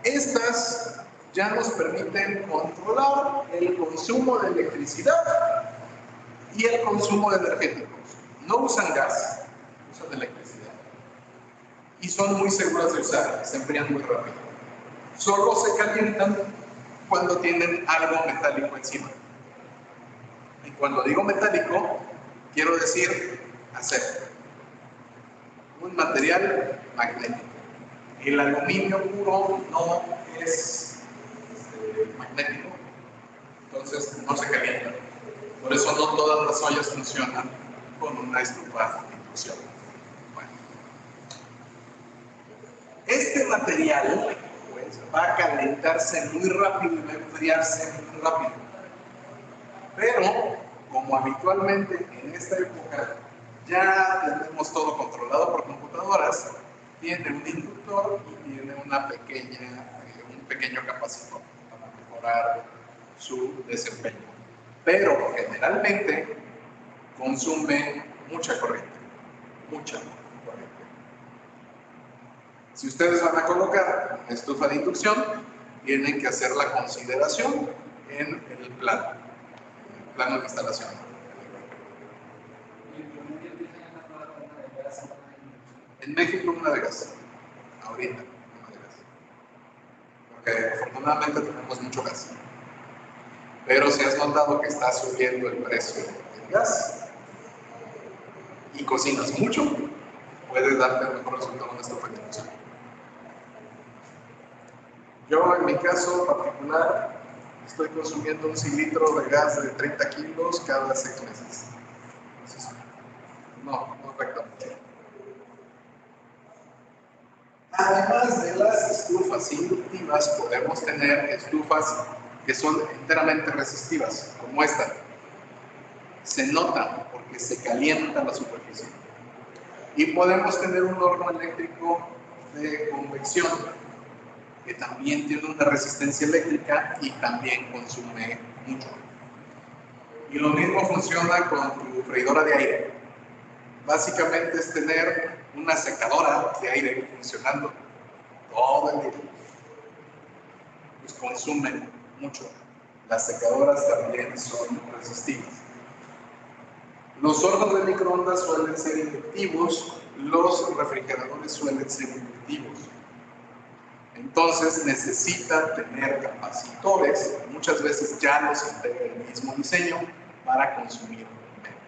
Estas ya nos permiten controlar el consumo de electricidad y el consumo de energéticos. No usan gas, usan electricidad. Y son muy seguras de usar, se enfrían muy rápido. Solo se calientan cuando tienen algo metálico encima. Y cuando digo metálico, quiero decir acero. Un material magnético. El aluminio puro no es magnético, entonces no se calienta. Por eso no todas las ollas funcionan con una estufa de inducción. Bueno. Este material pues, va a calentarse muy rápido y va a enfriarse muy rápido. Pero, como habitualmente en esta época ya tenemos todo controlado por computadoras, tiene un inductor y tiene un pequeño capacitor para mejorar su desempeño. Pero generalmente consume mucha corriente, mucha corriente. Si ustedes van a colocar una estufa de inducción, tienen que hacer la consideración en el plano de instalación. En México una de gas, ahorita una de gas, porque afortunadamente tenemos mucho gas. Pero si has notado que está subiendo el precio del gas y cocinas mucho, puedes darte el mejor resultado en estufa de inducción. Yo en mi caso particular estoy consumiendo un cilindro de gas de 30 kilos cada 6 meses. Entonces, no afecta mucho. Además de las estufas inductivas, podemos tener estufas que son enteramente resistivas, como esta. Se nota porque se calienta la superficie. Y podemos tener un horno eléctrico de convección, que también tiene una resistencia eléctrica y también consume mucho. Y lo mismo funciona con tu freidora de aire. Básicamente es tener una secadora de aire funcionando todo el día. Pues consumen mucho. Las secadoras también son resistivas. Los hornos de microondas suelen ser inductivos, los refrigeradores suelen ser inductivos. Entonces necesitan tener capacitores, muchas veces ya los integra el mismo diseño para consumir menos.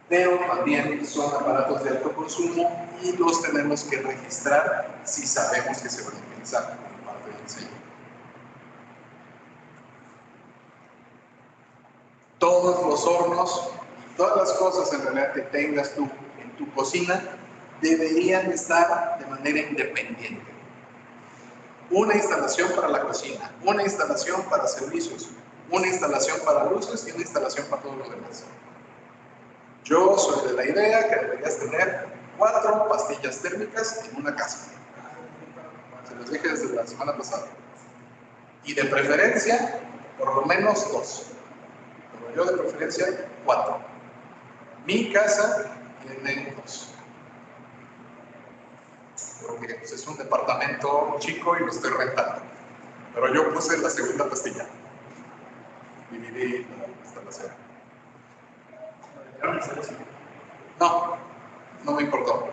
Pero también son aparatos de alto consumo y los tenemos que registrar si sabemos que se van a utilizar como parte del diseño. Todos los hornos y todas las cosas en realidad que tengas tú en tu cocina deberían estar de manera independiente. una instalación para la cocina, una instalación para servicios, una instalación para luces y una instalación para todo lo demás. Yo soy de la idea que deberías tener 4 pastillas térmicas en una casa. Se los dije desde la semana pasada. Y de preferencia, por lo menos 2. Pero yo de preferencia 4. Mi casa tiene 2. Porque pues, es un departamento chico y lo estoy rentando. Pero yo puse la segunda pastilla. Dividí la instalación. No, no me importó.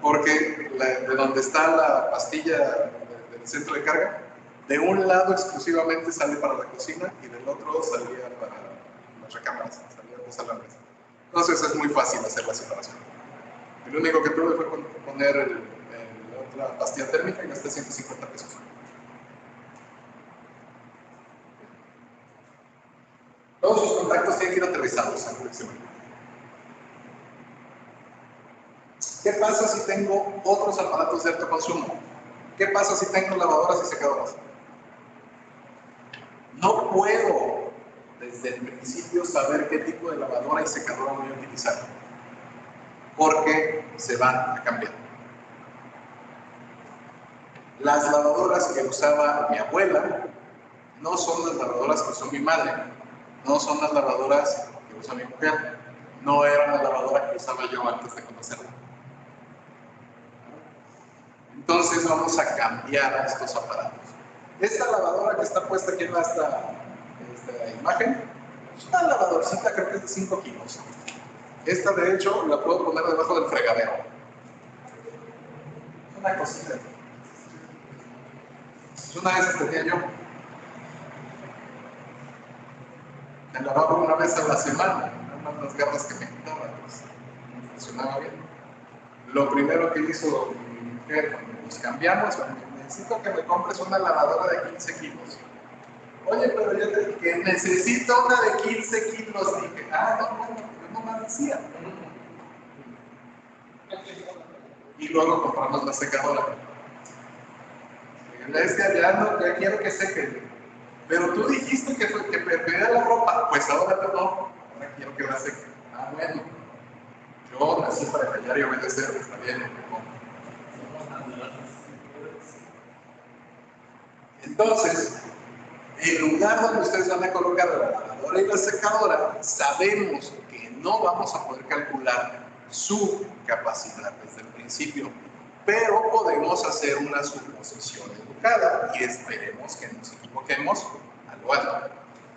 Porque de donde está la pastilla del centro de carga, de un lado exclusivamente sale para la cocina y del otro salía para las recámaras, salían los alambres. Entonces es muy fácil hacer la separación. Lo único que tuve fue poner la otra pastilla térmica y gasté 150 pesos. Todos sus contactos tienen que ir aterrizados en conexión. ¿Qué pasa si tengo otros aparatos de alto consumo? ¿Qué pasa si tengo lavadoras y secadoras? No puedo desde el principio saber qué tipo de lavadora y secadora voy a utilizar, porque se van a cambiar. Las lavadoras que usaba mi abuela no son las lavadoras que usó mi madre, no son las lavadoras que usa mi mujer, no era la lavadora que usaba yo antes de conocerla. Entonces vamos a cambiar estos aparatos. Esta lavadora que está puesta aquí en esta imagen es una lavadorcita, creo que es de 5 kilos. Esta de hecho la puedo poner debajo del fregadero. Es una cosita. Es una de esas que tenía yo. Me lavaba una vez a la semana, eran unas garras que me quitaban, pues funcionaba bien. Lo primero que hizo mi mujer cuando nos cambiamos, necesito que me compres una lavadora de 15 kilos. Oye, pero yo te dije que necesito una de 15 kilos. Dije, no, bueno, yo nomás decía. Y luego compramos la secadora. Es que ya quiero que seque. Pero tú dijiste que prefería la ropa. Pues ahora no. Ahora quiero que la seque. Bueno. Yo nací para callar y obedecer. Está bien, lo que compro. Entonces, el lugar donde ustedes van a colocar la lavadora y la secadora, sabemos que no vamos a poder calcular su capacidad desde el principio, pero podemos hacer una suposición educada y esperemos que nos equivoquemos a lo alto.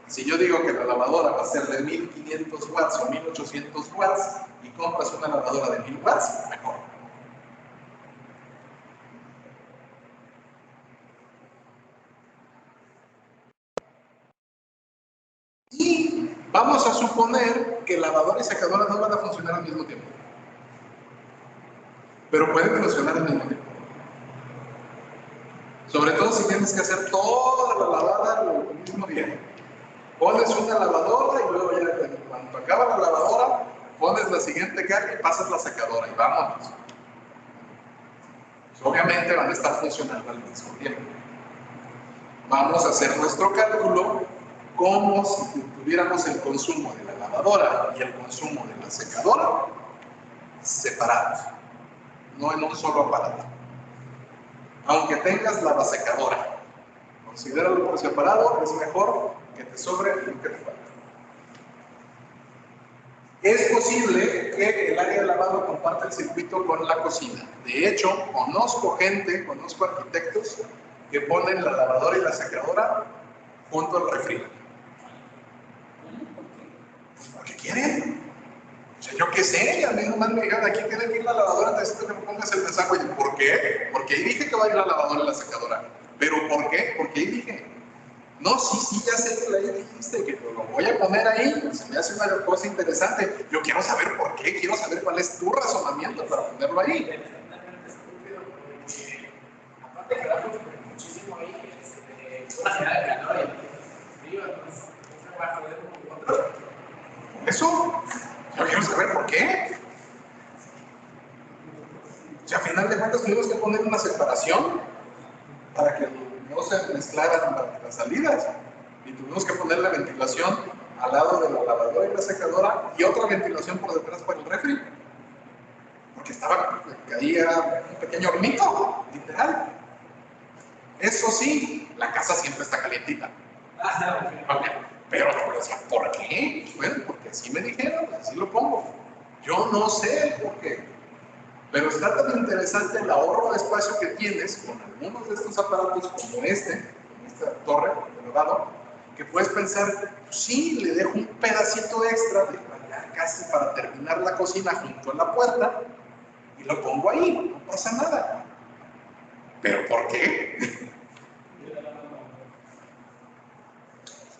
Si yo digo que la lavadora va a ser de 1500 watts o 1800 watts y compras una lavadora de 1000 watts, mejor. Y vamos a suponer que lavadora y secadora no van a funcionar al mismo tiempo. Pero pueden funcionar al mismo tiempo. Sobre todo si tienes que hacer toda la lavada el mismo día. Pones una lavadora y luego ya cuando acaba la lavadora, pones la siguiente carga y pasas la secadora y vámonos. Pues obviamente van a estar funcionando al mismo tiempo. Vamos a hacer nuestro cálculo como si tuviéramos el consumo de la lavadora y el consumo de la secadora separados, no en un solo aparato. Aunque tengas lavasecadora, considéralo por separado, es mejor que te sobre lo que te falta. Es posible que el área de lavado comparte el circuito con la cocina. De hecho, conozco arquitectos que ponen la lavadora y la secadora junto al refrigerador. ¿Por qué quieren? O sea, yo qué sé, a mí nomás me dijeron, aquí tiene que ir la lavadora, necesito que me pongas el mensaje. Y ¿por qué? Porque ahí dije que va a ir la lavadora y la secadora. ¿Pero por qué? Porque ahí dije. No, sí, ya sé que ahí dijiste que lo voy a poner ahí, se me hace una cosa interesante. Yo quiero saber por qué, quiero saber cuál es tu razonamiento para ponerlo ahí. Aparte que da muchísimo ahí, una general de calor y frío, entonces se va a joder un poco. Eso, yo quiero saber por qué. O sea, a final de cuentas tuvimos que poner una separación para que no se mezclaran las salidas. Y tuvimos que poner la ventilación al lado de la lavadora y la secadora y otra ventilación por detrás para el refri. Porque caía un pequeño hornito, literal. Eso sí, la casa siempre está calientita. Pero decía, ¿por qué? Bueno, porque así me dijeron, así lo pongo. Yo no sé por qué. Pero está tan interesante el ahorro de espacio que tienes con algunos de estos aparatos como esta torre de elevado, que puedes pensar, pues sí, le dejo un pedacito extra de casi para terminar la cocina junto a la puerta y lo pongo ahí, no pasa nada. ¿Pero por qué?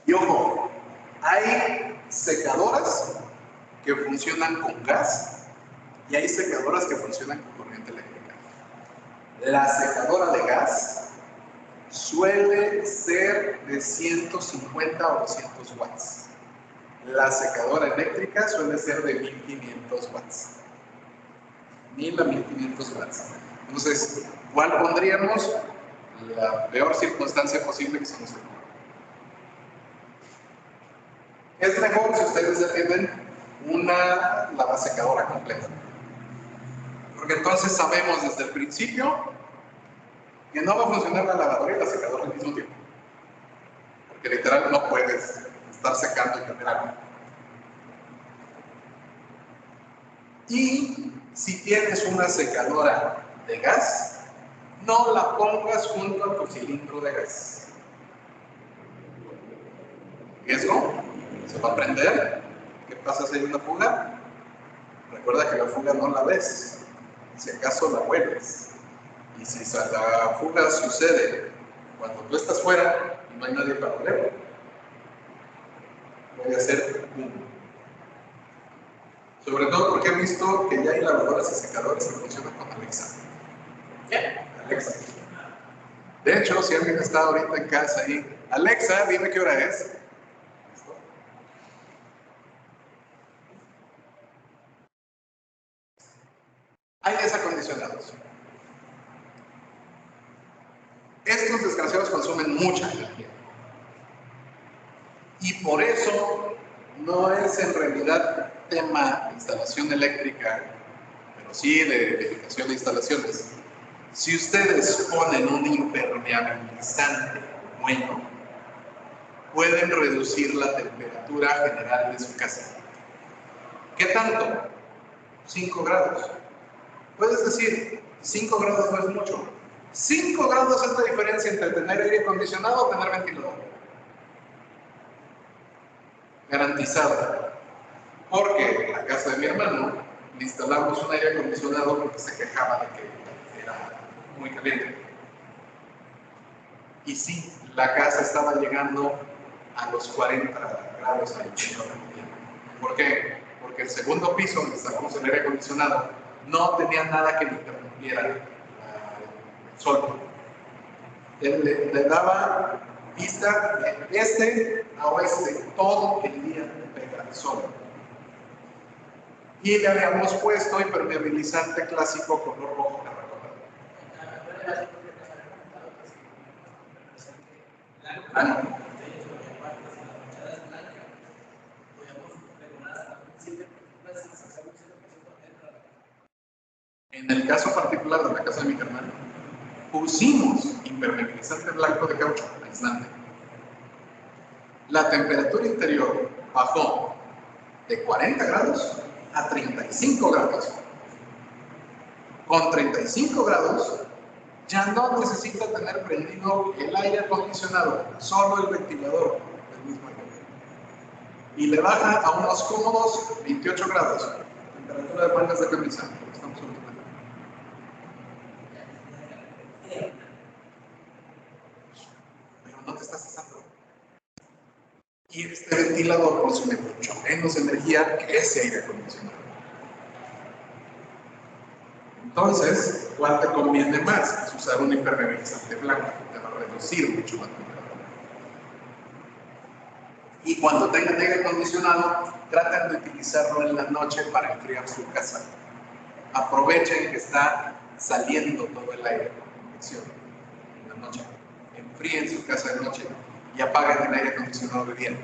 Y ojo, hay secadoras que funcionan con gas y hay secadoras que funcionan con corriente eléctrica. La secadora de gas suele ser de 150 o 200 watts. La secadora eléctrica suele ser de 1500 watts. 1000 a 1500 watts. Entonces, ¿cuál pondríamos? La peor circunstancia posible que se nos ocurra. Es mejor si ustedes ya tienen una lavasecadora completa. Porque entonces sabemos desde el principio que no va a funcionar la lavadora y la secadora al mismo tiempo. Porque literal no puedes estar secando y cambiar agua. Y si tienes una secadora de gas, no la pongas junto a tu cilindro de gas. ¿Riesgo? ¿Se va a prender? ¿Qué pasa si hay una fuga? Recuerda que la fuga no la ves, si acaso la hueles. Y si la fuga sucede cuando tú estás fuera y no hay nadie para oler, puede ser boom. Sobre todo porque he visto que ya hay lavadoras y secadores que funcionan con Alexa. ¿Qué? Alexa. De hecho, si alguien está ahorita en casa ahí, Alexa, dime qué hora es. Hay desacondicionados. Estos desgraciados consumen mucha energía. Y por eso no es en realidad tema de instalación eléctrica, pero sí de edificación de instalaciones. Si ustedes ponen un impermeabilizante bueno, pueden reducir la temperatura general de su casa. ¿Qué tanto? 5 grados. Puedes decir, 5 grados no es mucho. 5 grados es la diferencia entre tener aire acondicionado o tener ventilador. Garantizado. Porque en la casa de mi hermano le instalamos un aire acondicionado porque se quejaba de que era muy caliente. Y sí, la casa estaba llegando a los 40 grados ahí. ¿Por qué? Porque el segundo piso donde instalamos el aire acondicionado no tenía nada que le interrumpiera el sol. Él le daba vista de este a oeste todo el día de pega el sol. Y le habíamos puesto impermeabilizante clásico color rojo. En el caso particular de la casa de mi hermano, pusimos impermeabilizante blanco de caucho aislante. La temperatura interior bajó de 40 grados a 35 grados. Con 35 grados ya no necesita tener prendido el aire acondicionado, solo el ventilador del mismo aire. Y le baja a unos cómodos 28 grados. Temperatura de mangas de camisa. Estamos pero no te estás asando. Y este ventilador consume mucho menos energía que ese aire acondicionado. Entonces, ¿cuál te conviene más? Es usar un impermeabilizante blanco, te va a reducir mucho la temperatura. Y cuando tengan aire acondicionado, traten de utilizarlo en la noche para enfriar su casa. Aprovechen que está saliendo todo el aire con convección en la noche. enfríen su casa de noche y apaguen el aire acondicionado de día,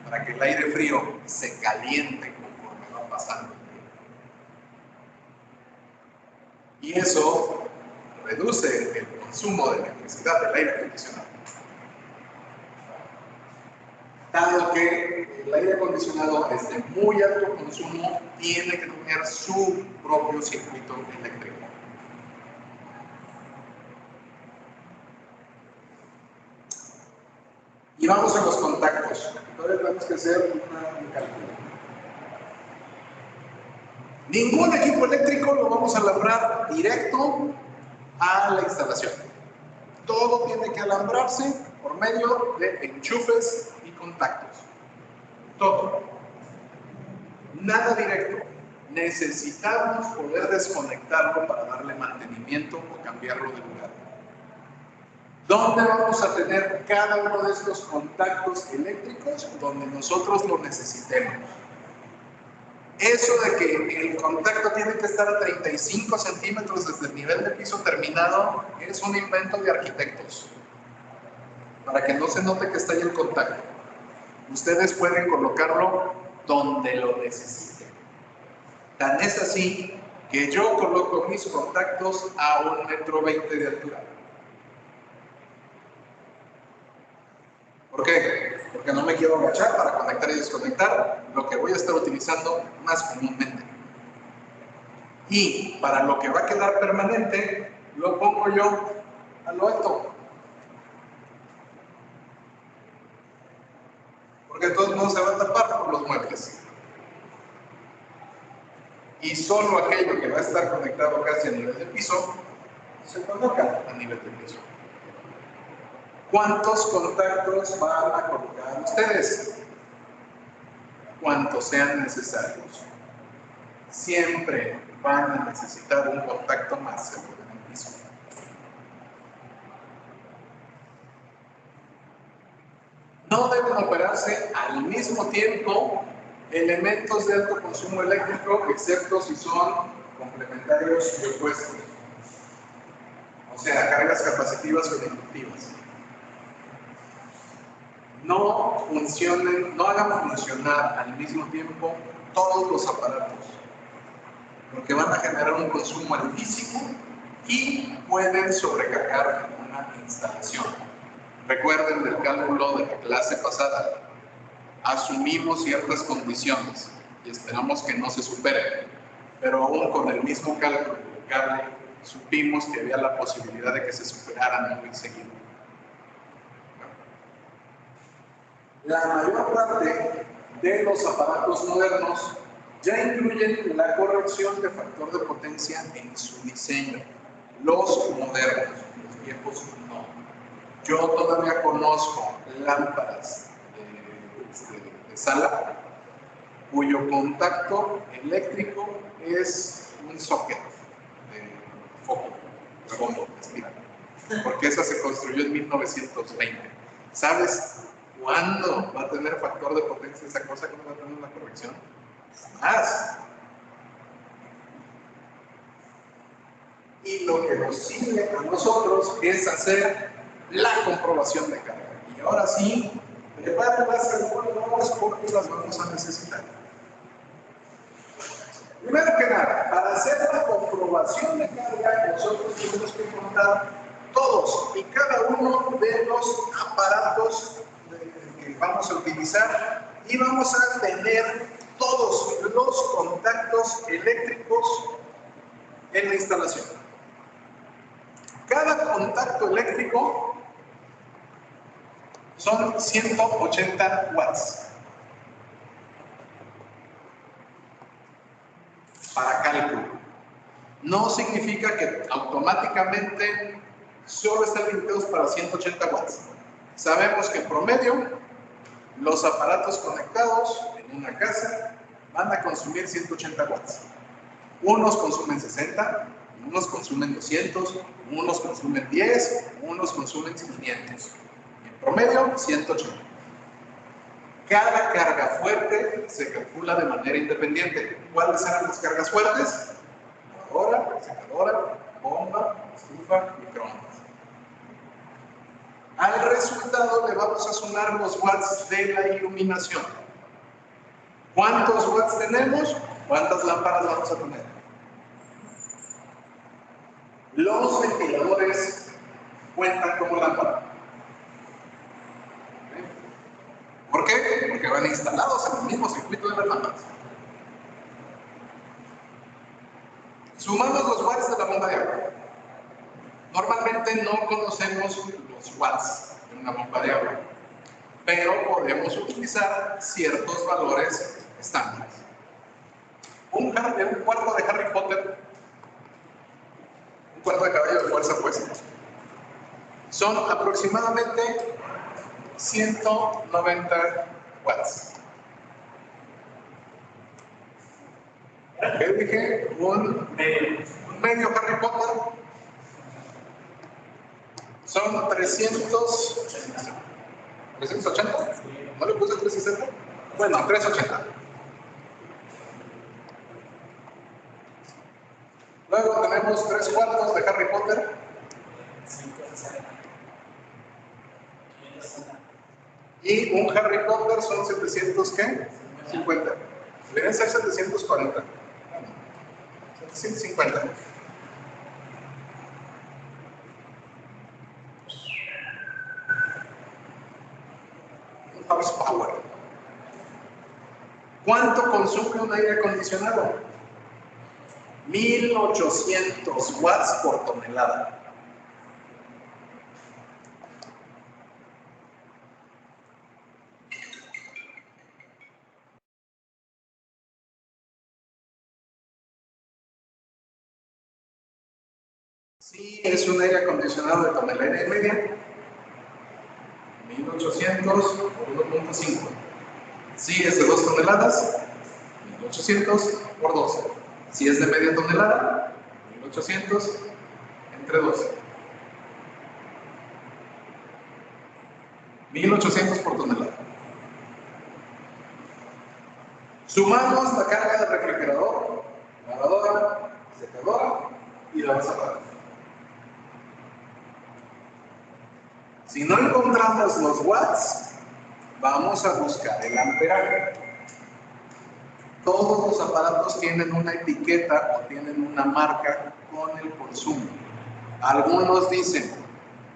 para que el aire frío se caliente conforme va pasando el día. Y eso reduce el consumo de electricidad del aire acondicionado. Dado que el aire acondicionado es de muy alto consumo, tiene que tener su propio circuito eléctrico. Y vamos a los contactos. Entonces tenemos que hacer un cálculo. Ningún equipo eléctrico lo vamos a alambrar directo a la instalación. Todo tiene que alambrarse por medio de enchufes y contactos. Todo. Nada directo. Necesitamos poder desconectarlo para darle mantenimiento o cambiarlo de lugar. ¿Dónde vamos a tener cada uno de estos contactos eléctricos? Donde nosotros lo necesitemos. Eso de que el contacto tiene que estar a 35 centímetros desde el nivel de piso terminado es un invento de arquitectos. Para que no se note que está ahí el contacto. Ustedes pueden colocarlo donde lo necesiten. Tan es así que yo coloco mis contactos a 1,20 m de altura. ¿Por qué? Porque no me quiero agachar para conectar y desconectar lo que voy a estar utilizando más comúnmente. Y para lo que va a quedar permanente, lo pongo yo a lo alto. Porque de todos modos se va a tapar por los muebles. Y solo aquello que va a estar conectado casi a nivel de piso, se coloca a nivel de piso. ¿Cuántos contactos van a colocar ustedes? Cuantos sean necesarios. Siempre van a necesitar un contacto más seguro en el piso. No deben operarse al mismo tiempo elementos de alto consumo eléctrico, excepto si son complementarios y opuestos. O sea, cargas capacitivas o inductivas. No hagan funcionar al mismo tiempo todos los aparatos, porque van a generar un consumo altísimo y pueden sobrecargar una instalación. Recuerden del cálculo de la clase pasada, asumimos ciertas condiciones y esperamos que no se superen, pero aún con el mismo cálculo del cable supimos que había la posibilidad de que se superaran muy seguido. La mayor parte de los aparatos modernos ya incluyen la corrección de factor de potencia en su diseño. Los modernos, los viejos no. Yo todavía conozco lámparas de sala cuyo contacto eléctrico es un socket de foco, espiral, porque esa se construyó en 1920. ¿Sabes cuándo va a tener factor de potencia esa cosa? ¿Cuándo va a tener una corrección? Más. Y lo que nos sigue a nosotros es hacer la comprobación de carga. Y ahora sí, preparen las calculadoras porque las vamos a necesitar. Primero que nada, para hacer la comprobación de carga, nosotros tenemos que contar todos y cada uno de los aparatos que vamos a utilizar y vamos a tener todos los contactos eléctricos en la instalación. Cada contacto eléctrico son 180 watts. Para cálculo. No significa que automáticamente solo están limitados para 180 watts. Sabemos que en promedio los aparatos conectados en una casa van a consumir 180 watts. Unos consumen 60, unos consumen 200, unos consumen 10, unos consumen 500. En promedio, 180. Cada carga fuerte se calcula de manera independiente. ¿Cuáles eran las cargas fuertes? Lavadora, secadora, bomba, estufa, microondas. resultado le vamos a sumar los watts de la iluminación. ¿Cuántos watts tenemos? ¿Cuántas lámparas vamos a tener? Los ventiladores cuentan como lámpara. ¿Por qué? Porque van instalados en el mismo circuito de las lámparas. Sumamos los watts de la bomba de agua. Normalmente no conocemos los watts de una bomba de agua, pero podemos utilizar ciertos valores estándares. Un cuarto de Harry Potter, un cuarto de caballo de fuerza, pues, son aproximadamente 190 watts. ¿Qué dije? Un medio Harry Potter son 380. ¿No le puse 360? Bueno, 380. Luego tenemos 3 cuartos de Harry Potter. Y un Harry Potter son 700, ¿qué? 50. Deberían ser 740. 750. Un horsepower. ¿Cuánto consume un aire acondicionado? 1800 watts por tonelada. Sí, es un aire acondicionado de tonelada y media. 1800 por 1.5. Si es de 2 toneladas, 1800 por 12. Si es de media tonelada, 1800 entre 12. 1800 por tonelada. Sumamos la carga del refrigerador, lavadora, secadora y lavazapata. Si no encontramos los watts, vamos a buscar el amperaje. Todos los aparatos tienen una etiqueta o tienen una marca con el consumo. Algunos dicen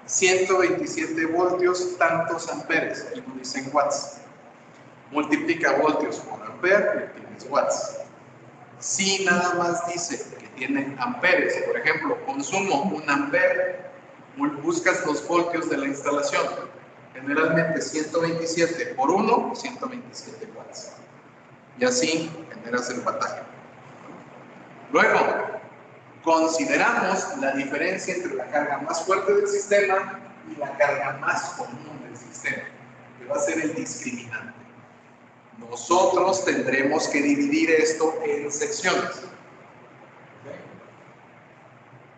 127 voltios, tantos amperes, y no dicen watts. Multiplica voltios por ampere y tienes watts. Si nada más dice que tiene amperes, por ejemplo, consumo 1 ampere, buscas los voltios de la instalación. Generalmente 127 por 1, 127 watts. Y así generas el wattaje. Luego, consideramos la diferencia entre la carga más fuerte del sistema y la carga más común del sistema, que va a ser el discriminante. Nosotros tendremos que dividir esto en secciones.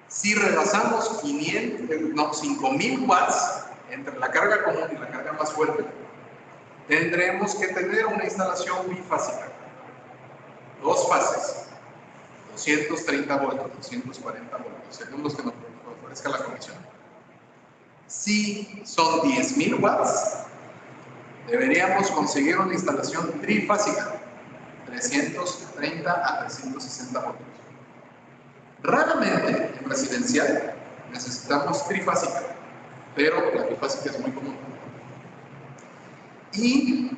Si rebasamos 5000 watts entre la carga común y la carga más fuerte, tendremos que tener una instalación bifásica. 2 fases, 230 voltios, 240 voltios, según los que nos ofrezca la conexión. Si son 10.000 watts, deberíamos conseguir una instalación trifásica, 330 a 360 voltios. Raramente en residencial necesitamos trifásica, pero la bifásica es muy común. Y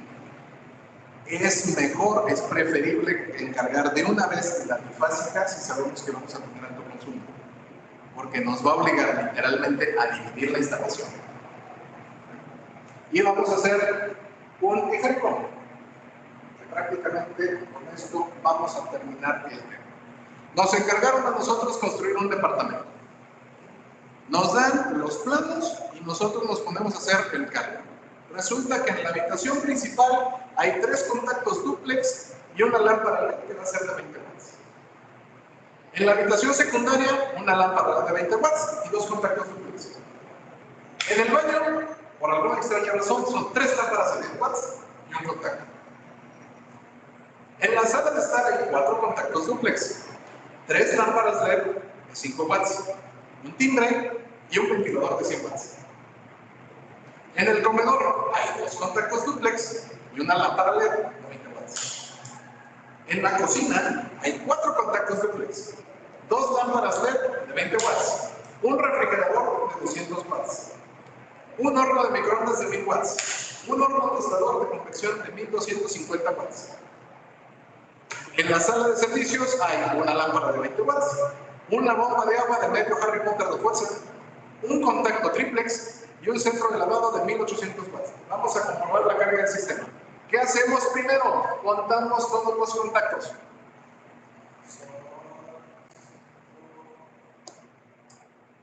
es mejor, es preferible encargar de una vez la bifásica si sabemos que vamos a tener alto consumo, porque nos va a obligar literalmente a dividir la instalación. Y vamos a hacer un ejemplo, que prácticamente con esto vamos a terminar el tema. Nos encargaron a nosotros construir un departamento. Nos dan los planos y nosotros nos ponemos a hacer el cálculo. Resulta que en la habitación principal hay 3 contactos dúplex y una lámpara LED que va a ser de 20 watts. En la habitación secundaria, una lámpara LED de 20 watts y 2 contactos dúplex. En el baño, por alguna extraña razón, son 3 lámparas de 10 watts y un contacto. En la sala de estar hay 4 contactos dúplex, 3 lámparas LED de 5 watts, un timbre y un ventilador de 100 watts. En el comedor hay 2 contactos dúplex y una lámpara LED de 20 watts. En la cocina hay 4 contactos dúplex, 2 lámparas LED de 20 watts, un refrigerador de 200 watts, un horno de microondas de 1000 watts, un horno tostador de convección de 1250 watts. En la sala de servicios hay una lámpara de 20 watts, una bomba de agua de medio Harry Potter de fuerza, un contacto triplex y un centro de lavado de 1800 watts. Vamos a comprobar la carga del sistema. ¿Qué hacemos primero? Contamos todos los contactos.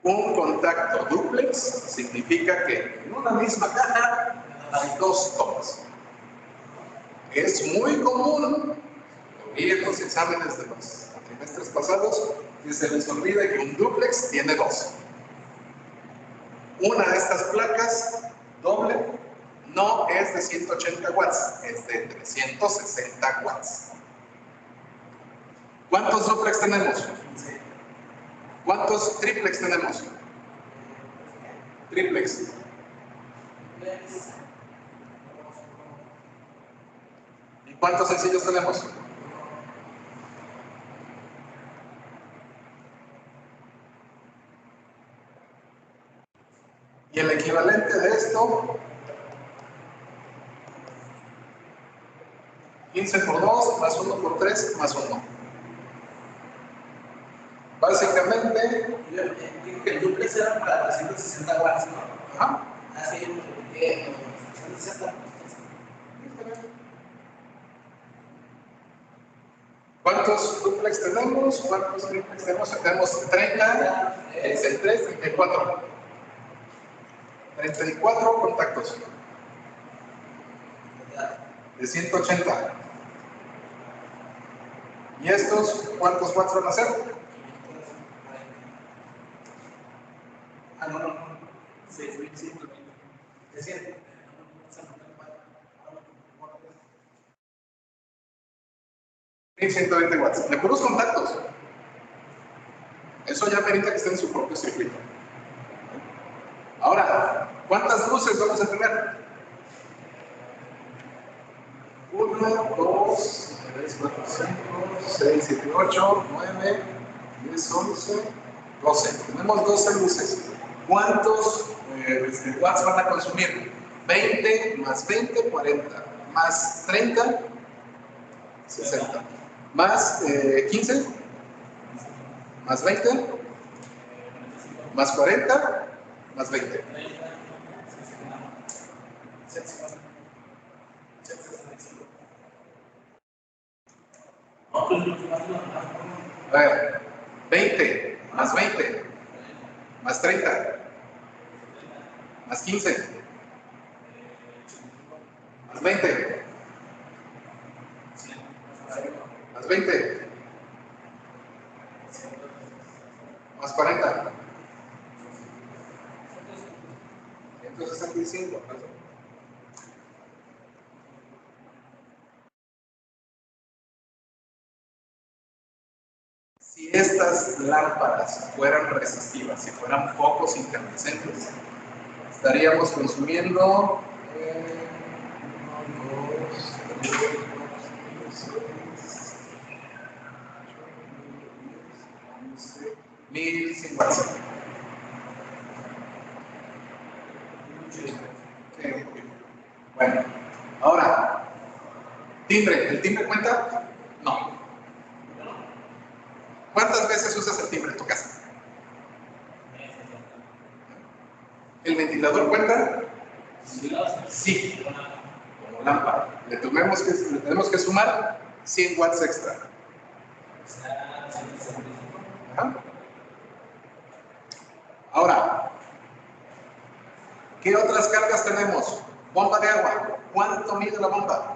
Un contacto dúplex significa que en una misma caja hay 2 tomas. Es muy común, lo vi en los exámenes de los trimestres pasados, que se les olvide que un dúplex tiene 2. Una de estas placas doble no es de 180 watts, es de 360 watts. ¿Cuántos dúplex tenemos? ¿Cuántos triplex tenemos? Triplex. ¿Y cuántos sencillos tenemos? Y el equivalente de esto, 15 por 2, más 1 por 3, más 1. Básicamente, digo que el duplex era para 360 watts, ¿no? ajá. Así, 360. ¿Cuántos duplex tenemos? ¿Cuántos triplex tenemos? Tenemos 30, 33, 34. 34 contactos. De 180. ¿Y estos cuántos watts van a ser? Ah, no. 6.120. Es cierto. 1120 watts. De puros contactos. Eso ya merita que esté en su propio circuito. Ahora, ¿cuántas luces vamos a tener? 1, 2, 3, 4, 5, 6, 7, 8, 9, 10, 11, 12. Tenemos 12 luces. ¿Cuántos watts van a consumir? 20 más 20, 40. Más 30, 60. Más 15, más 20, más 40, más 20. A ver, 20 más 20 más 30 más 15 más 20 más 20 más 40 165. Si estas lámparas fueran resistivas, si fueran focos incandescentes, estaríamos consumiendo 1100 watts. Bueno, ahora, timbre. ¿El timbre cuenta? No. ¿Cuántas veces usas el timbre en tu casa? ¿El ventilador cuenta? Sí. Como lámpara. Le tenemos que sumar 100 watts extra. Ajá. Ahora, ¿qué otras cargas tenemos? Bomba de agua. ¿Cuánto mide la bomba?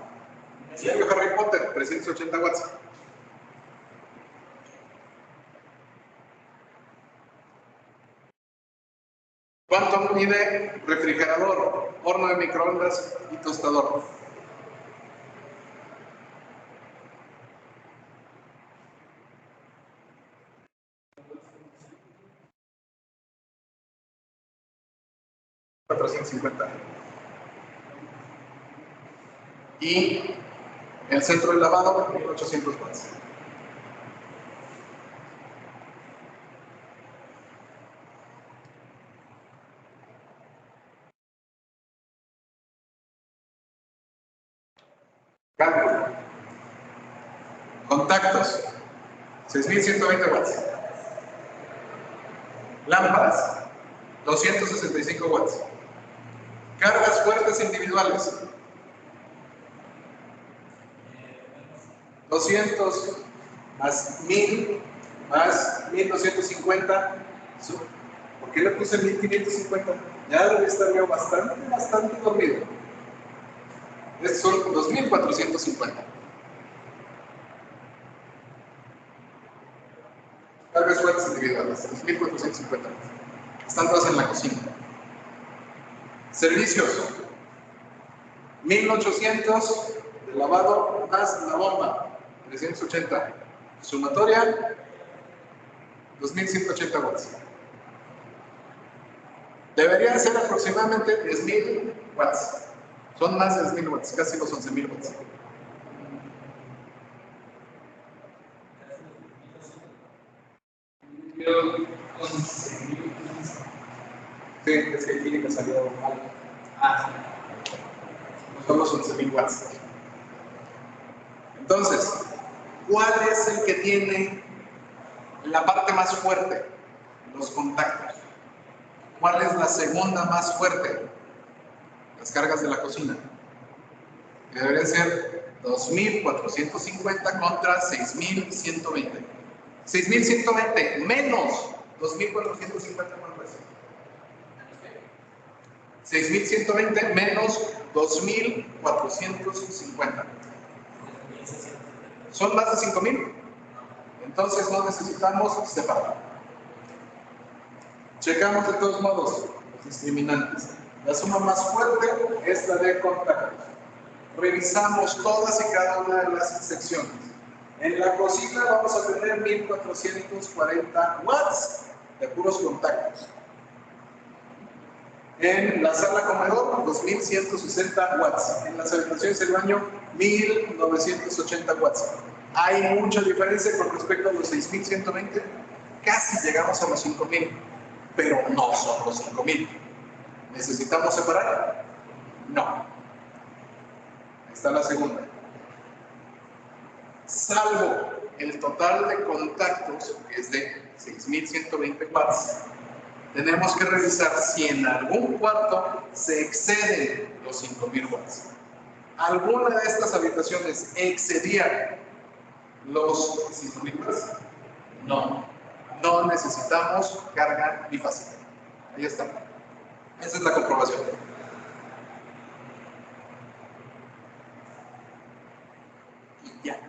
Serio Harry Potter, 380 watts. ¿Cuánto mide refrigerador, horno de microondas y tostador? $450. Y el centro de lavado, 1800 watts. Cálculo. Contactos, 6120 watts. Lámparas, 265 watts. Cargas fuertes individuales, 200 más 1000 más 1250. ¿Por qué le puse 1550? Ya debe estar yo bastante dormido. Estos son 2450. Cargas fuertes individuales, 2450. Están todas en la cocina. Servicios, 1800 de lavado más la bomba, 380. Sumatoria, 2180 watts. Deberían ser aproximadamente 10.000 watts. Son más de 10.000 watts, casi los 11.000 watts. Sí, es que tiene que salir mal. Son los 11.000 watts. Entonces, ¿cuál es el que tiene la parte más fuerte? Los contactos. ¿Cuál es la segunda más fuerte? Las cargas de la cocina. Que deberían ser 2.450 contra 6.120. 6.120 menos 2.450, ¿cuánto es? 6.120 menos 2.450. ¿Son más de 5.000? Entonces no necesitamos separar. Checamos de todos modos los discriminantes. La suma más fuerte es la de contactos. Revisamos todas y cada una de las secciones. En la cocina vamos a tener 1440 watts de puros contactos. En la sala comedor, 2160 watts. En las habitaciones del baño, 1980 watts. Hay mucha diferencia con respecto a los 6120. Casi llegamos a los 5000, pero no son los 5000. ¿Necesitamos separar? No. Ahí está la segunda. Salvo el total de contactos, que es de 6120 watts, tenemos que revisar si en algún cuarto se exceden los 5000 watts. ¿Alguna de estas habitaciones excedía los 5000 watts? No. No necesitamos carga bifásica. Ahí está. Esa es la comprobación. Y ya.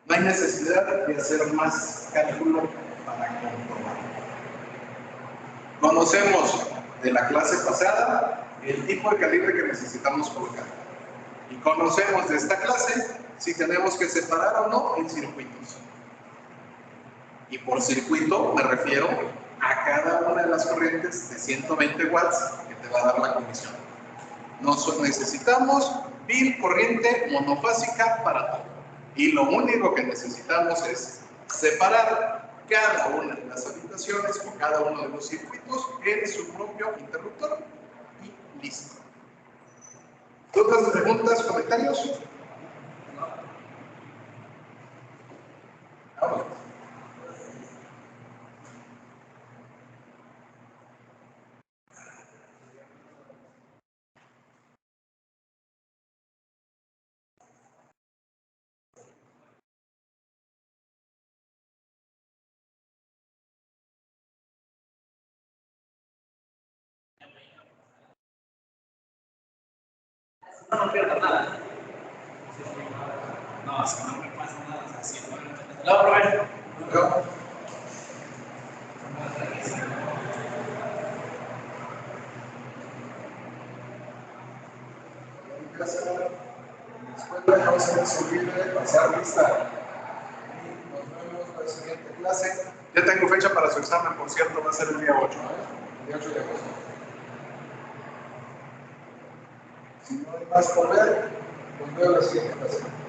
No hay necesidad de hacer más cálculo para comprobar. Conocemos de la clase pasada el tipo de calibre que necesitamos colocar. Y conocemos de esta clase si tenemos que separar o no en circuitos. Y por circuito me refiero a cada una de las corrientes de 120 watts que te va a dar la comisión. Necesitamos corriente monofásica para todo. Y lo único que necesitamos es separar cada una de las habitaciones o cada uno de los circuitos en su propio interruptor y listo. ¿Dudas, preguntas, comentarios? Ahora. No pierdo nada. No, si no me pasa nada, así es. Luego, Roberto. Luego. Después no se les olvide pasar lista. Nos vemos en la siguiente clase. Ya tengo fecha para su examen, por cierto, va a ser el día 8, ¿eh? El día 8 de agosto. Si no hay más por ver, pues veo la siguiente clase.